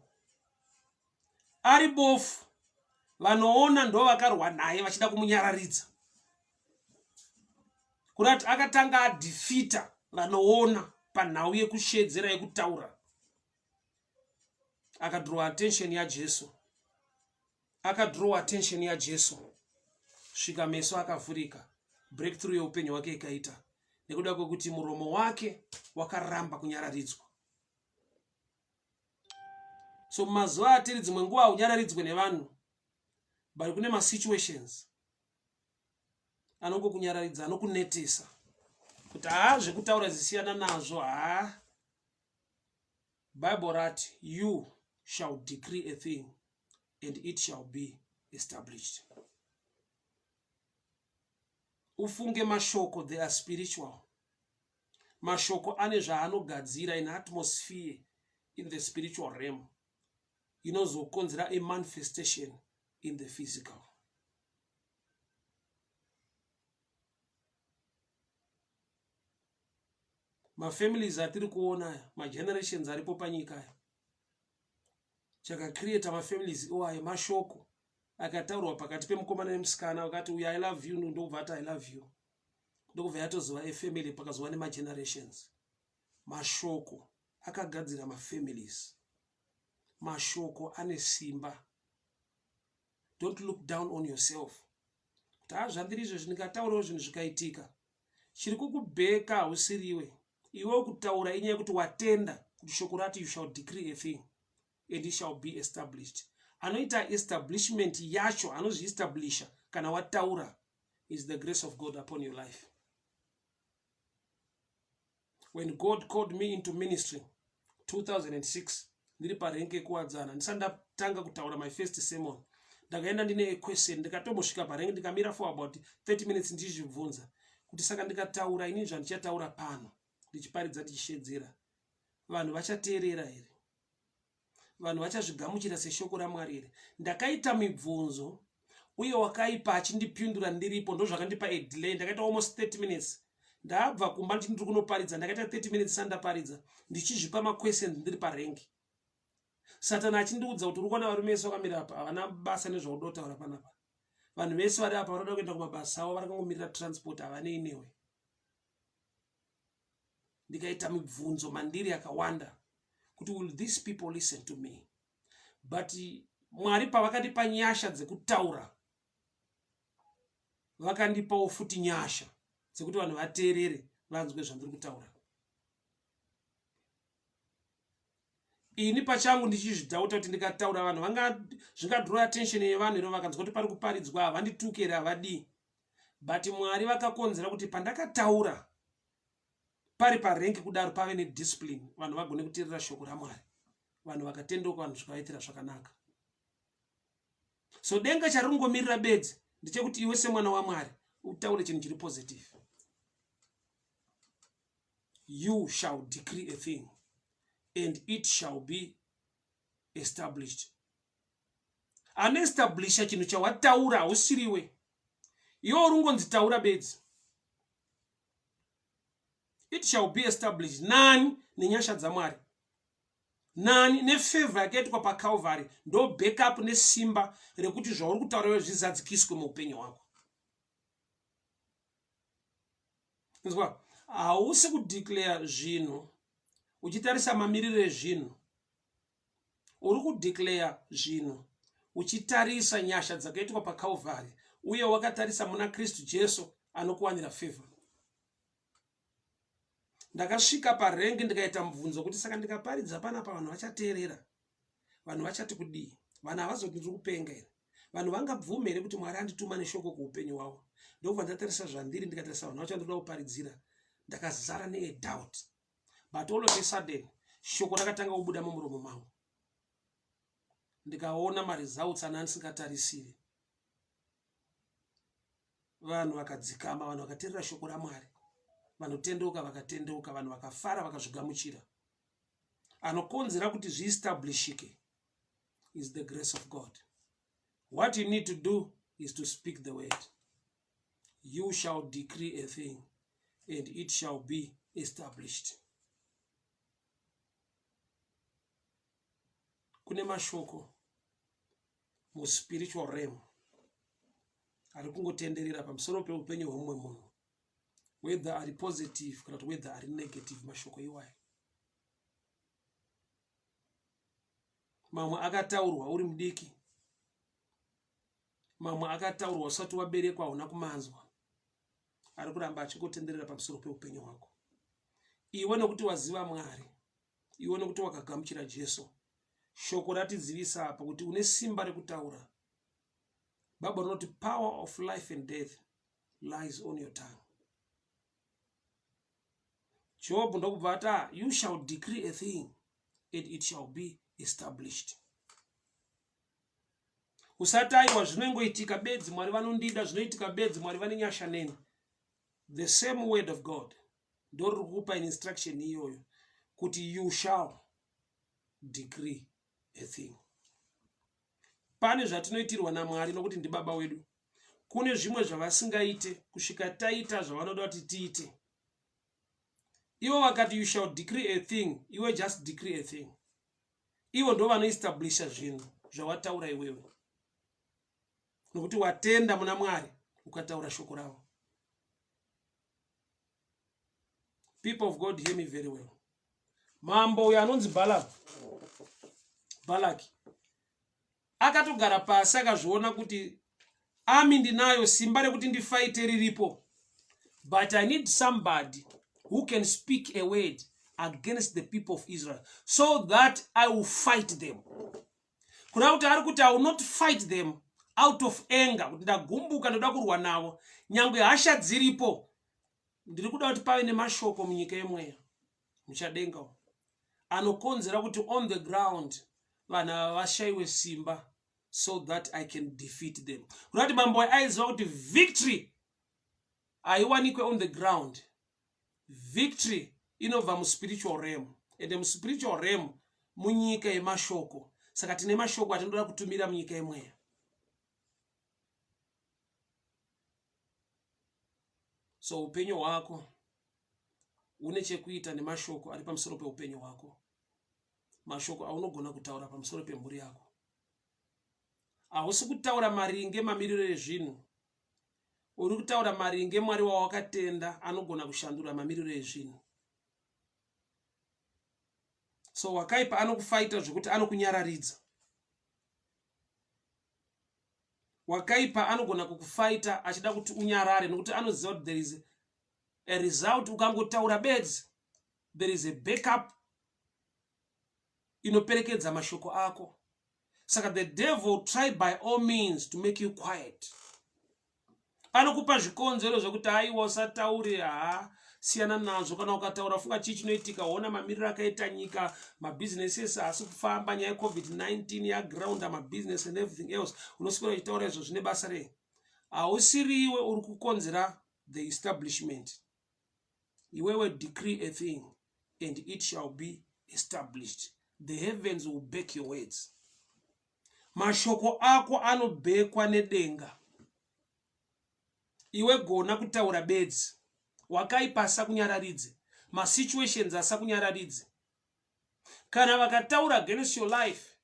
Ari bofu, vanoona ndo vakarwa naye vachida kumunyararidza. Kuda kuti akatanga adefeata vanoona panhau yekushedzera yekutaura. Akadraw attention yaJesu. Akadraw attention yaJesu. Svika meso akavhurika. Breakthrough yeupenyu hwake ikaita. Nekuda kwekuti muromo wake wakaramba kunyararidzwa. So mazuva atiri dzimwe nguva unyararidzwe nevanhu, bari kune masituations anongokunyararidza, anokunetesa kuti zvekutaura zvisiyana nazvo. Bible rati you shall decree a thing and it shall be established. Ufunge mashoko, they are spiritual. Mashoko ane zvaanogadzira in atmosphere in the spiritual realm, inozokonzera a manifestation in the physical. Mafamilies atiri kuona, magenerations aripo panyika, chakacreata mafamilies iwaye mashoko akataurwa pakati pemukomana nemusikana, wakati uya I love you, ndobva ati I love you, ndobva yatozova efamily pakazova nemagenerations. Mashoko akagadzira mafamilies. Mashoko ane simba. Don't look down on yourself. Kuti zvandiri izvo ndikataurawo zvinhu zvikaitika, chiri kukubheka hausiriwe. Iwe kutaura inyaya yekuti watenda kuti shoko rati you shall decree a thing and it shall be established. Anoita establishment yacho, anozviestablisha kana wataura, is the grace of God upon your life. When God called me into ministry 2006, ndiri parengi kuwadzana ndisandatanga kutaura my first sermon ndakaenda ndine question ndikatombosvika parengi ndikamira for about 30 minutes ndichibvunza kuti saka ndikataura ini zvandichataura pano ndichiparidza tichishedzera vanhu vachateerera here vanhu vachazvigamuchira seshoko raMwari here ndakaita mibvunzo uye wakaipa achindipindura ndiripo ndozvakandipa a delay ndakaita almost 30 minutes ndabva kumba ndiri kunoparidza ndakaita 30 minutes sandaparidza ndichizvipa maquestions ndiri parengi Satana achindiudza kuti uri kuona varume vese vakamira apa havana basa nezvaudotaura panapa vanhu vese vari apa vanoda kuenda kumabasa avo varakangomirira transport havanei newe ndikaita mibvunzo mandiri akawanda kuti will these people listen to me but Mwari pavakandipa nyasha dzekutaura vakandipawo futi nyasha dzekuti vanhu vateerere vanzwe zvandiri kutaura ini pachangu ndichizvidhauta kuti ndikataura vanhu zvingadraw attention yevanhu ino vakanzwa kuti pari kuparidzwa havanditukere havadii but Mwari vakakonzera kuti pandakataura pari parengi kudaro pave nediscipline vanhu vagone kuteerera shoko raMwari vanhu vakatendeuka vanhu zvikaitira zvakanaka so denga charingomirira bedzi ndechekuti iwe semwana waMwari utaure chinhu chiri positive you shall decree a thing and it shall be established. Anestablisha chinhu chawataura hausiriwe iwe urungonzitaura bedzi it shall be established nani nenyasha dzaMwari nani nefavor yakaitwa paCalvary ndo backup nesimba rekuti zvauri kutaura zvizadzikiswe muupenyu hwako nzwa hausi kudeclare zvinhu uchitarisa mamiriro ezvinhu uri kudeclare zvinhu uchitarisa nyasha dzakaitwa paCalvary uye wakatarisa muna Kristu Jesu anokuwanira favor ndakasvika parengi ndikaita mubvunzo kuti saka ndikaparidza panapa vanhu vachateerera vanhu vachati kudii vanhu havazoti ndiri kupenga here vanhu vangabvuma here kuti Mwari andituma neshoko kuupenyu hwavo ndobva ndatarisa zvandiri ndikatarisa vanhu vacho ndinoda kuparidzira ndakazara nedoubt but all of a sudden shoko rakatanga kubuda mumuromo mangu ndikaona maresults anandisingatarisiri vanhu vakadzikama vanhu vakateerera shoko raMwari vanotendeuka vakatendeuka vanhu vakafara vakazvigamuchira anokonzera kuti zviestablishike is the grace of God. What you need to do is to speak the word. You shall decree a thing and it shall be established. Kune mashoko mu spiritual realm ari kungotenderera pamusoro peupenyu hwemumwe munhu whether ari positive kana whether ari negative mashoko iwayo mamwe akataurwa uri mudiki mamwe akataurwa usati waberekwa hauna kumanzwa ari kuramba achikotenderera pamusoro peupenyu hwako iwe nokuti waziva Mwari iwe nokuti wakagamuchira Jesu shoko ratidzivisa apa kuti une simba rekutaura Bible rinoti power of life and death lies on your tongue. Job ndokubva ati you shall decree a thing and it shall be established. Usataiwa zvinongoitika bedzi Mwari vanondida zvinoitika bedzi Mwari vane nyasha neni. The same word of God ndori kukupa instruction iyoyo kuti you shall decree a thing. Pane zvatinoitirwa naMwari nokuti ndi baba wedu. Kune zvimwe zvavasingaite kusvika taita zvavanoda kuti tiite. Iwo wakati you shall decree a thing, iwe just decree a thing. Iwo ndo vanoestablisha zvinhu zvawataura iwewe. Nokuti watenda muna Mwari ukataura shoko ravo. People of God hear me very well. Mambo uyo anonzi Balaki akatogara pasi akazviona kuti ami ndinayo simba rekuti ndifaite riripo, but I need somebody who can speak a word against the people of Israel so that I will fight them. Kuna kuti ari kuti I will not fight them out of anger, kuti ndagumbuka ndoda kurwa navo nyangwe hasha dziripo. Ndiri kuda kuti pave nemashoko munyika yemweya muchadenga. anokonzera kuti on the ground vanhu vashayiwe simba so that I can defeat them. Kunati mambo aiziva kuti victory haiwanikwe on the ground. Victory inobva muspiritual realm, and muspiritual realm munyika yemashoko. Saka tine mashoko atinoda kutumira munyika yemweya. So upenyu hwako une chekuita nemashoko ari pamusoro peupenyu hwako. Mashoko aunogona kutaura pamusoro pemhuri yako. Hausi kutaura maringe mamiriro ezvinhu. Uri kutaura maringe Mwari wawakatenda anogona kushandura mamiriro ezvinhu. So wakaipa anokufaita zvokuti anokunyararidza. Wakaipa anogona kukufaita achida kuti unyarare nokuti anoziva kuti there is a result. Ukangotaura bedzi, there is a backup inoperekedza mashoko ako. Saka the devil tried by all means to make you quiet. Anokupa zvikonzero zvokuti aiwa usataure, siyana nazvo. Kana ukataura funga chii chinoitika, uona mamiriro akaita nyika, mabusinesses asi kufamba, nyaya COVID-19 yagrounda mabusiness and everything else. Unoswera uchitaura izvo zvine basa rei? Hausiriwe uri kukonzera the establishment. Iwewe decree a thing and it shall be established. The heavens will back your words. Mashoko ako anobekwa nedenga. Iwe gona kutaura bedzi. Wakaipa asakunyararidze. Ma situations asakunyararidze. Kana vakataura against your life,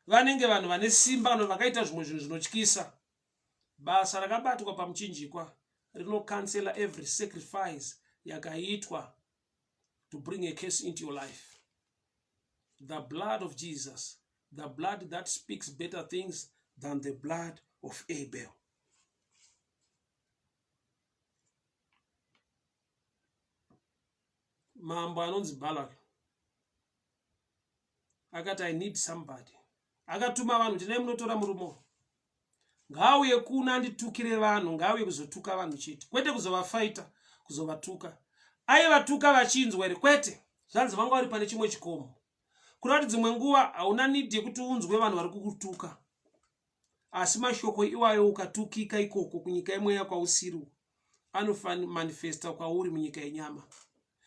vanenge vanhu vane simba, vanhu vakaita zvimwe zvinhu zvinotyisa. Basa rakabatwa pamuchinjikwa rinocancela every sacrifice yakaitwa to bring a curse into your life. The blood of Jesus, the blood that speaks better things than the blood of Abel. Mambo anonzi Balak akati I need somebody. Akatuma vanhu, ndine munotora murumo. Ngauye kuna nditukire vanhu, ngauye kuzotuka vanhu chete. Kwete kuzovafaita, kuzovatuka. Aivatuka vachinzwa ere? Kwete. Zvanzi vanga vari pane chimwe chikomo. Kuna kuti dzimwe nguva hauna need yekuti unzwe vanhu vari kukutuka. Asi mashoko iwayo ukatukika ikoko kunyika imweya kwausiri, anomanifesta kwauri munyika yenyama.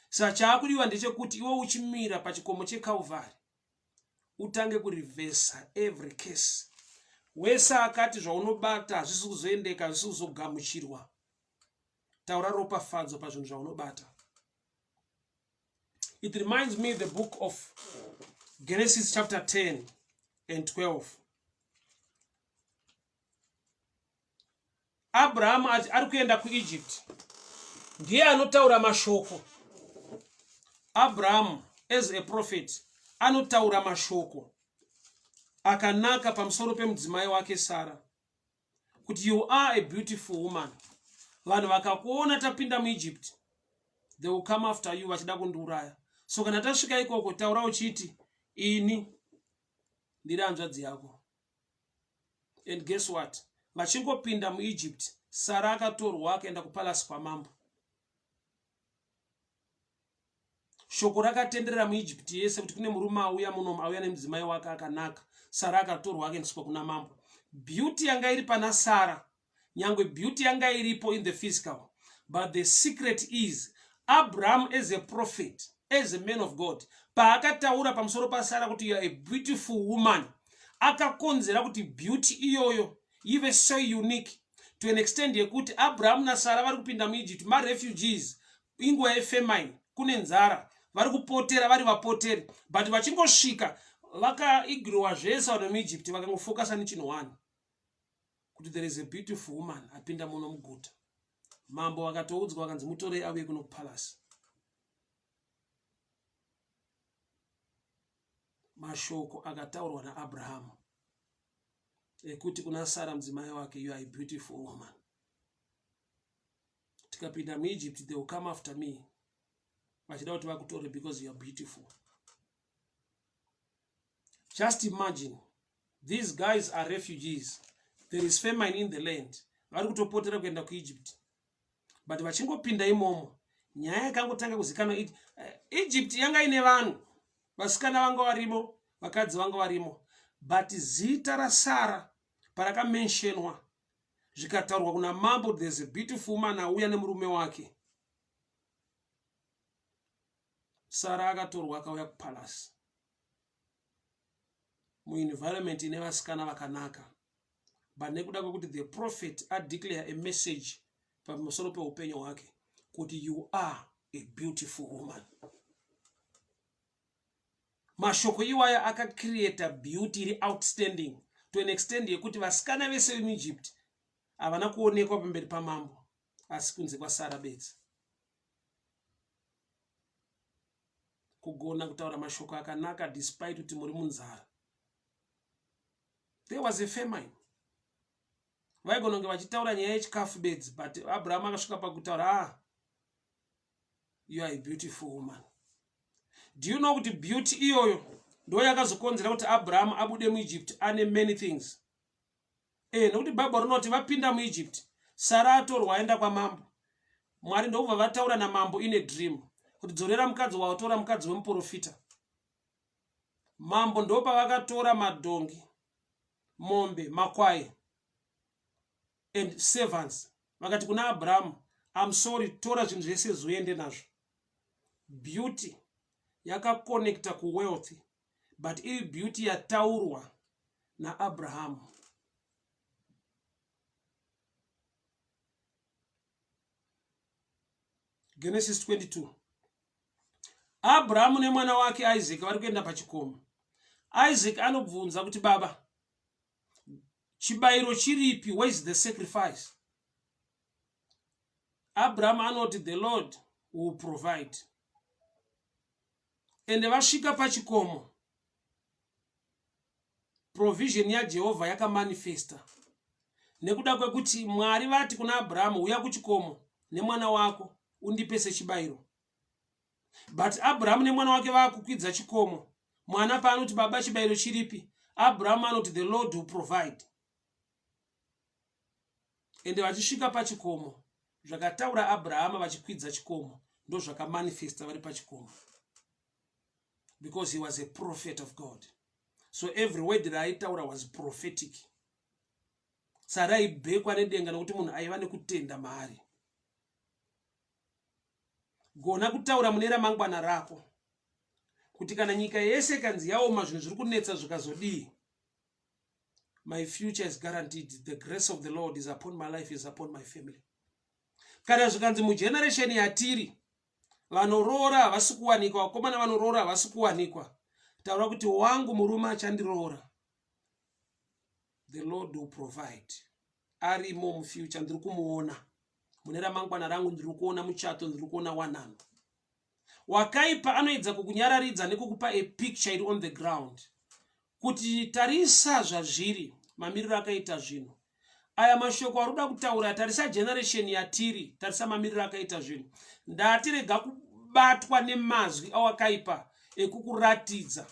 Saka chaakudiwa ndechekuti iwe uchimira pachikomo cheKalvari utange kurivhesa every case. Wese akati zvaunobata hazvisi kuzoendeka, hazvisi kuzogamuchirwa. Taura ropafadzo pazvinhu zvaunobata. It reminds me the book of Genesis chapter 10 and 12. Abraham ari kuenda kuEgypt. Ndiye anotaura mashoko. Abraham as a prophet anotaura mashoko akanaka pamusoro pemudzimai wake Sara kuti you are a beautiful woman. Vanhu vakakuona tapinda muEgypt, they will come after you vachida kundiuraya. So kana tasvika ikoko taura uchiti ini ndiri hanzvadzi yako. And guess what? Vachingopinda muEgypt, Sara akatorwa akaenda kupalasi kwamambo. Shoko rakatenderera muEgypt yese kuti kune murume auya muno, auya nemudzimai wake akanaka. Sara akatorwa akaendeswa kuna mambo. Beauty yanga iri pana Sara, nyangwe beauty yanga iripo in the physical, but the secret is Abraham as a prophet, as a man of God, paakataura pamusoro pa Sara kuti you are a beautiful woman, akakonzera kuti beauty iyoyo ive so unique to an extent yekuti Abraham na Sara vari kupinda muEgypt ma refugees, inguva yefamine, kune nzara, vari kupotera vari vapoteri, but vachingosvika vakaigirowa zvese vanhu muEgypt vakangofokasa nechinhu one, kuti there is a beautiful woman apinda muno muguta. Mambo vakatoudzwa vakanzi mutore auye kuno kupalasi. Mashoko akataurwa naAbraham ekuti kuna Sara mudzimai wake, you are a beautiful woman. Tikapinda muEgypt, they will come after me vachida kuti vakutore because you are beautiful. Just imagine, these guys are refugees. There is famine in the land. Vari kutopotera kuenda kuEgypt. But vachingopinda imomo, nyaya yakangotanga kuzikanwa Egypt yanga ine vanhu. vasikana vanga varimo, vakadzi vanga varimo, but zita rasara parakamentionwa zvikataurwa kuna mambo, there's a beautiful woman auya nemurume wake. Sara akatorwa akauya kupalasi muenvironment ine vasikana vakanaka, but nekuda kwekuti the prophet adeclare a message pamusoro peupenyu hwake kuti you are a beautiful woman. Mashoko iwaya akacreate beauty iri outstanding to an extent yekuti vasikana vese vemuEgypt havana kuonekwa pamberi pamambo asi kunze kwaSara bedzi. Kugona kutaura mashoko akanaka despite kuti muri munzara. There was a famine. Vaigona kunge vachitaura nyaya yechikafu bedzi, but Abraham akasvika pakutaura, you are a beautiful woman. Do you know kuti beauty iyoyo ndo yakazokonzera kuti Abraham abude muEgypt ane many things. Nekuti Bible rinoti vapinda muEgypt, Sara atorwa aenda kwamambo. Mwari ndobva vataura namambo in a dream kuti dzorera mukadzi watora mukadzi wemuprofita. Mambo ndopa vakatora madhongi, mombe, makwai and servants. Vakati kuna Abraham, I'm sorry, tora zvinhu zvese zviende nazvo. Beauty yakakonekta ku wealth, but iri beauty yataurwa na Abraham. Genesis 22. Abraham nemwana wake Isaac vari kuenda pachikomo. Isaac anobvunza kuti baba, chibayiro chiripi? Where is the sacrifice? Abraham anoti the Lord will provide. Ende vasvika pachikomo, provision yaJehovha yakamanifesta. Nekuda kwekuti Mwari vati kuna Abraham, uya kuchikomo nemwana wako undipe sechibayiro. But Abraham nemwana wake vakukwidza chikomo. Mwana paanoti baba chibayiro chiripi? Abraham anoti the Lord will provide. Ende vachisvika pachikomo, zvakataura Abraham vachikwidza chikomo ndo zvakamanifesta vari pachikomo. Because he was a prophet of God. So every word that aitaura was prophetic. Sara ibhekwa nedenga nokuti munhu aiva nekutenda maari. Gona kutaura mune ramangwana rako kuti kana nyika yese kanzi yaoma zvinhu zviri kunetsa zvikazodii, my future is guaranteed. The grace of the Lord is upon my life, is upon my family. Kana zvikanzi mugeneration yatiri vanoroora havasi kuwanikwa, vakomana vanoroora havasi kuwanikwa, taura kuti wangu murume achandiroora, the Lord will provide. Arimo mufuture, ndiri kumuona mune ramangwana rangu, ndiri kuona muchato, ndiri kuona wanano. Wakaipa anoedza kukunyararidza nekukupa a picture iri on the ground kuti tarisa zvazviri mamiriro akaita zvinhu. Aya mashoko aruda kutaura, tarisa generation yatiri, tarisa mamiriro akaita zvinhu. Ndatirega kubatwa nemazwi awakaipa ekukuratidza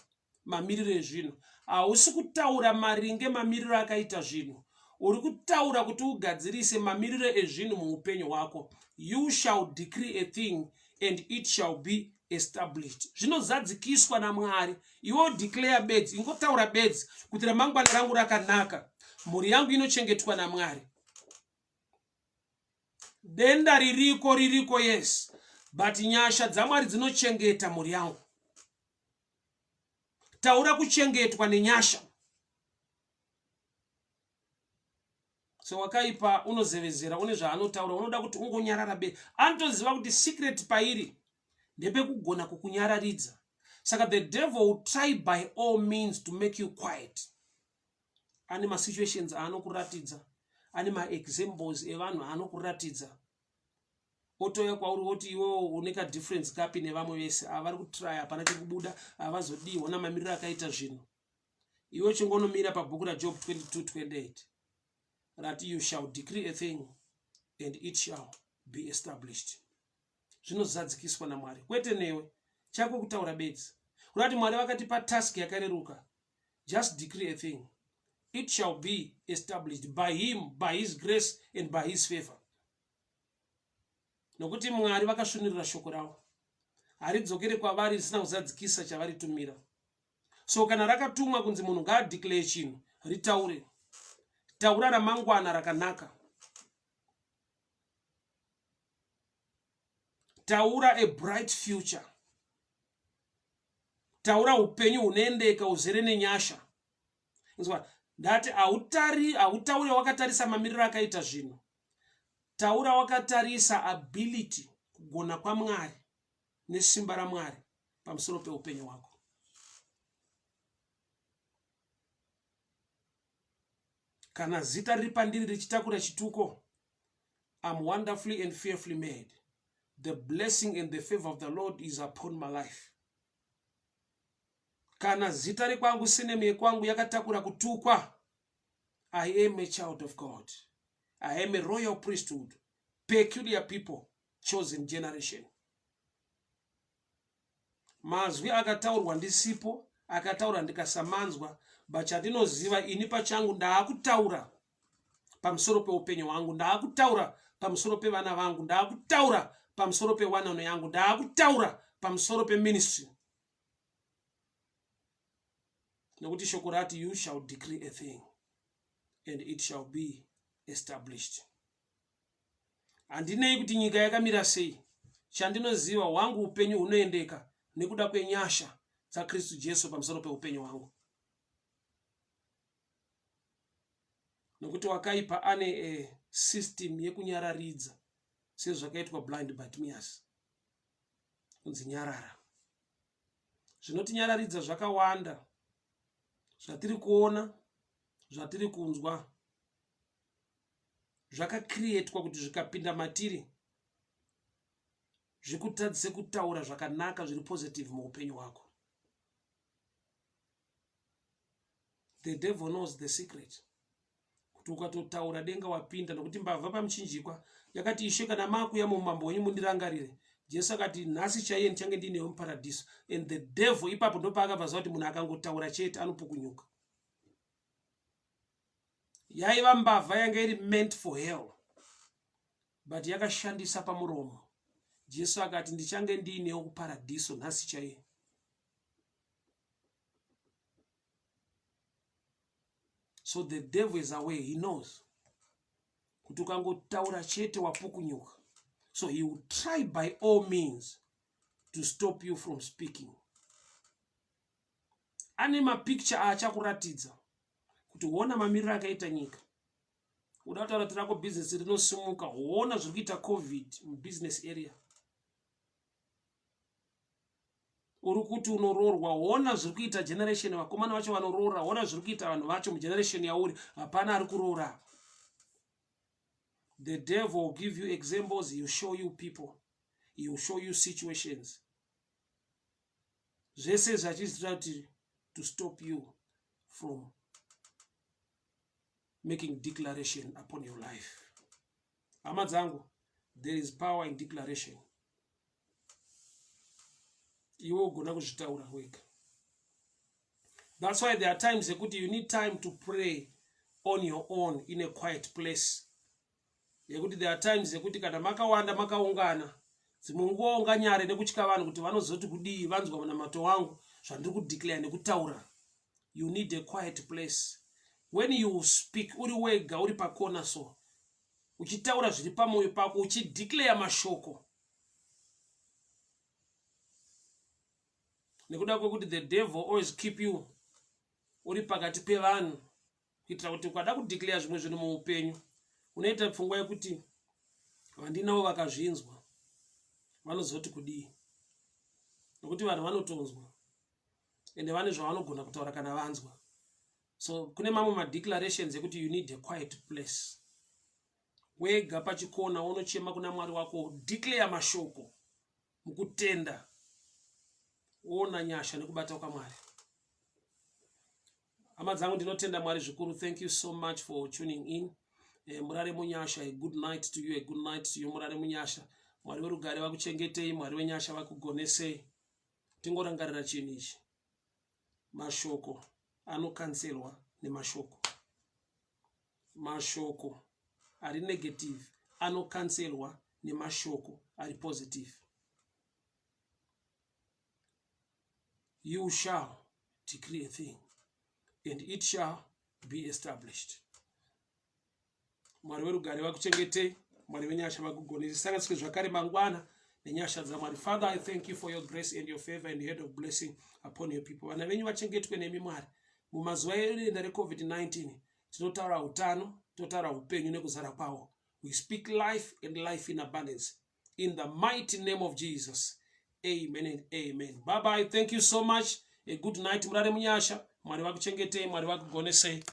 mamiriro ezvinhu. Hausi kutaura maringe mamiriro akaita zvinhu, uri kutaura kuti ugadzirise mamiriro ezvinhu muupenyu hwako. You shall decree a thing and it shall be established. Zvinozadzikiswa naMwari. Iwo declare bedzi, ingotaura bedzi kuti ramangwana rangu rakanaka, mhuri yangu inochengetwa naMwari. Denda ririko yes, but nyasha dzaMwari dzinochengeta mhuri yangu. Taura kuchengetwa nenyasha. So wakaipa unozevezera, une zvaanotaura, unoda kuti ungonyarara be. Anotoziva kuti secret pairi ndepekugona kukunyararidza. Saka the devil will try by all means to make you quiet. Ane ma situations anokuratidza, ane ma examples evanhu anokuratidza. Otoya kwauri woti iwe uneka difference kapi nevamwe vese, avari kutry, hapana chekubuda, havazodii, ona mamiriro akaita zvinhu. Iwe chingonomira pabhuku raJob 22:28. That you shall decree a thing and it shall be established. Zvinozadzikiswa naMwari. Kwete newe chako kutaura bedzi. Urati Mwari vakatipa task yakareruka. Just decree a thing. It shall be established by him, by his grace and by his favor. Nokuti Mwari vakasvinirira shoko ravo. haridzokere kwavari risina kuzadzikisa chavaritumira. So kana rakatumwa kunzi munhu ngaadeclare chinhu, ritaure. Taura ramangwana rakanaka. Taura a bright future. Taura upenyu hunoendeka uzere nenyasha. Ndati hautauri wakatarisa mamiriro akaita zvinhu. Taura wakatarisa ability, kugona kwaMwari nesimba raMwari pamusoro peupenyu hwako. Kana zita riri pandiri richitakura chituko, I'm wonderfully and fearfully made. The blessing and the favor of the Lord is upon my life. Kana zita rekwangu sineme yekwangu yakatakura kutukwa, I am a child of God. I am a royal priesthood, peculiar people, chosen generation. Mazwi akataurwa ndisipo, akataura ndikasamanzwa, bachandinoziva ini pachangu ndaakutaura pamusoro peupenyu hwangu, ndaakutaura pamusoro pevana vangu, ndaakutaura pamusoro pewanano yangu, ndaakutaura pamusoro peministry. Nokuti shoko rati, you shall decree a thing and it shall be established. Handinei kuti nyika yakamira sei. Chandinoziva hwangu upenyu hunoendeka nekuda kwenyasha dzaKristu Jesu pamusoro peupenyu hwangu. Nokuti wakaipa ane system yekunyararidza sezvakaitwa blind Bartimaeus. Kunzi nyarara. Zvinotinyararidza zvakawanda. Zvatiri kuona, zvatiri kunzwa, zvakacreatwa kuti zvikapinda matiri zvikutadzise kutaura zvakanaka zviri positive muupenyu hwako. The devil knows the secret. Kuti ukatotaura denga wapinda, nokuti mbavha pamuchinjikwa yakati, Ishe kana makuya mumambo wenyu mundirangarire. Jesu akati, nhasi chaiye ndichange ndinewo muparadiso. And the devil ipapo ndopaakabva kuti munhu akangotaura chete anopukunyuka. Yaiva mbavha yanga iri meant for hell, but yakashandisa pamuromo. Jesu akati, ndichange ndinewo kuparadiso nhasi chaiye. So the devil is aware, he knows kuti ukangotaura chete wapukunyuka. So he will try by all means to stop you from speaking. Ane mapicture achakuratidza kuti uona mamiriro akaita nyika. Uda kutaura kuti rako business rinosimuka, uona zviri kuita COVID mubusiness area. Uri kuti unoroorwa, uona zviri kuita generation vakomana vacho vanoroora, uona zviri kuita vanhu vacho mugeneration yauri, hapana ari kuroora. The devil will give you examples, he will show you people, he will show you situations. Zvese zvachiitira kuti to stop you from making declaration upon your life. Hama dzangu, there is power in declaration. Iwe ugona kuzvitaura wega. That's why there are times that you need time to pray on your own in a quiet place. There are times that kana makawanda makaungana, dzimunguva unganyare nekutya vanhu kuti vanozoti kudii vanzwa munamato wangu zvandiri kudeclare nekutaura. You need a quiet place. When you speak, uri wega, uri pakona so, uchitaura zviri pamoyo pako, uchideclare mashoko. Nekuda kwekuti the devil always keep you uri pakati pevanhu, kuitira kuti ukada kudeclare zvimwe zvinhu muupenyu, unoita pfungwa yekuti vandinawo vakazvinzwa vanozoti kudii. Nokuti vanhu vanotonzwa ende vane zvavanogona kutaura kana vanzwa. So kune mamwe madeclarations ekuti you need a quiet place. Wega pachikona unochema kuna Mwari wako, declare mashoko mukutenda, ona nyasha nekubata kwaMwari. Hama dzangu, ndinotenda Mwari zvikuru. Thank you so much for tuning in. Murare munyasha, a good night to you, a good night to you. Murare munyasha, Mwari werugare vakuchengetei, Mwari wenyasha vakugonesei. Tingorangarira chinhu ichi, mashoko anokanselwa nemashoko. Mashoko ari negative anokanselwa nemashoko ari positive. you shall decree a thing, and it shall be established. Mwari werugare vakuchengete, mwari venyasha vakugonese. Sanganisike zvakare mangwana nenyasha dzaMwari. Father, I thank you for your grace and your favor and your head of blessing upon your people. Vana venyu vachengetwe nemi Mwari. Mumazuva edenda reCovid-19 tinotaura utano, tinotaura upenyu nekuzara kwawo. We speak life and life in abundance. In the mighty name of Jesus. Amen and amen. Bye bye. Thank you so much. A good night. Murare munyasha. Mwari vakuchengete, mwari vakugonese.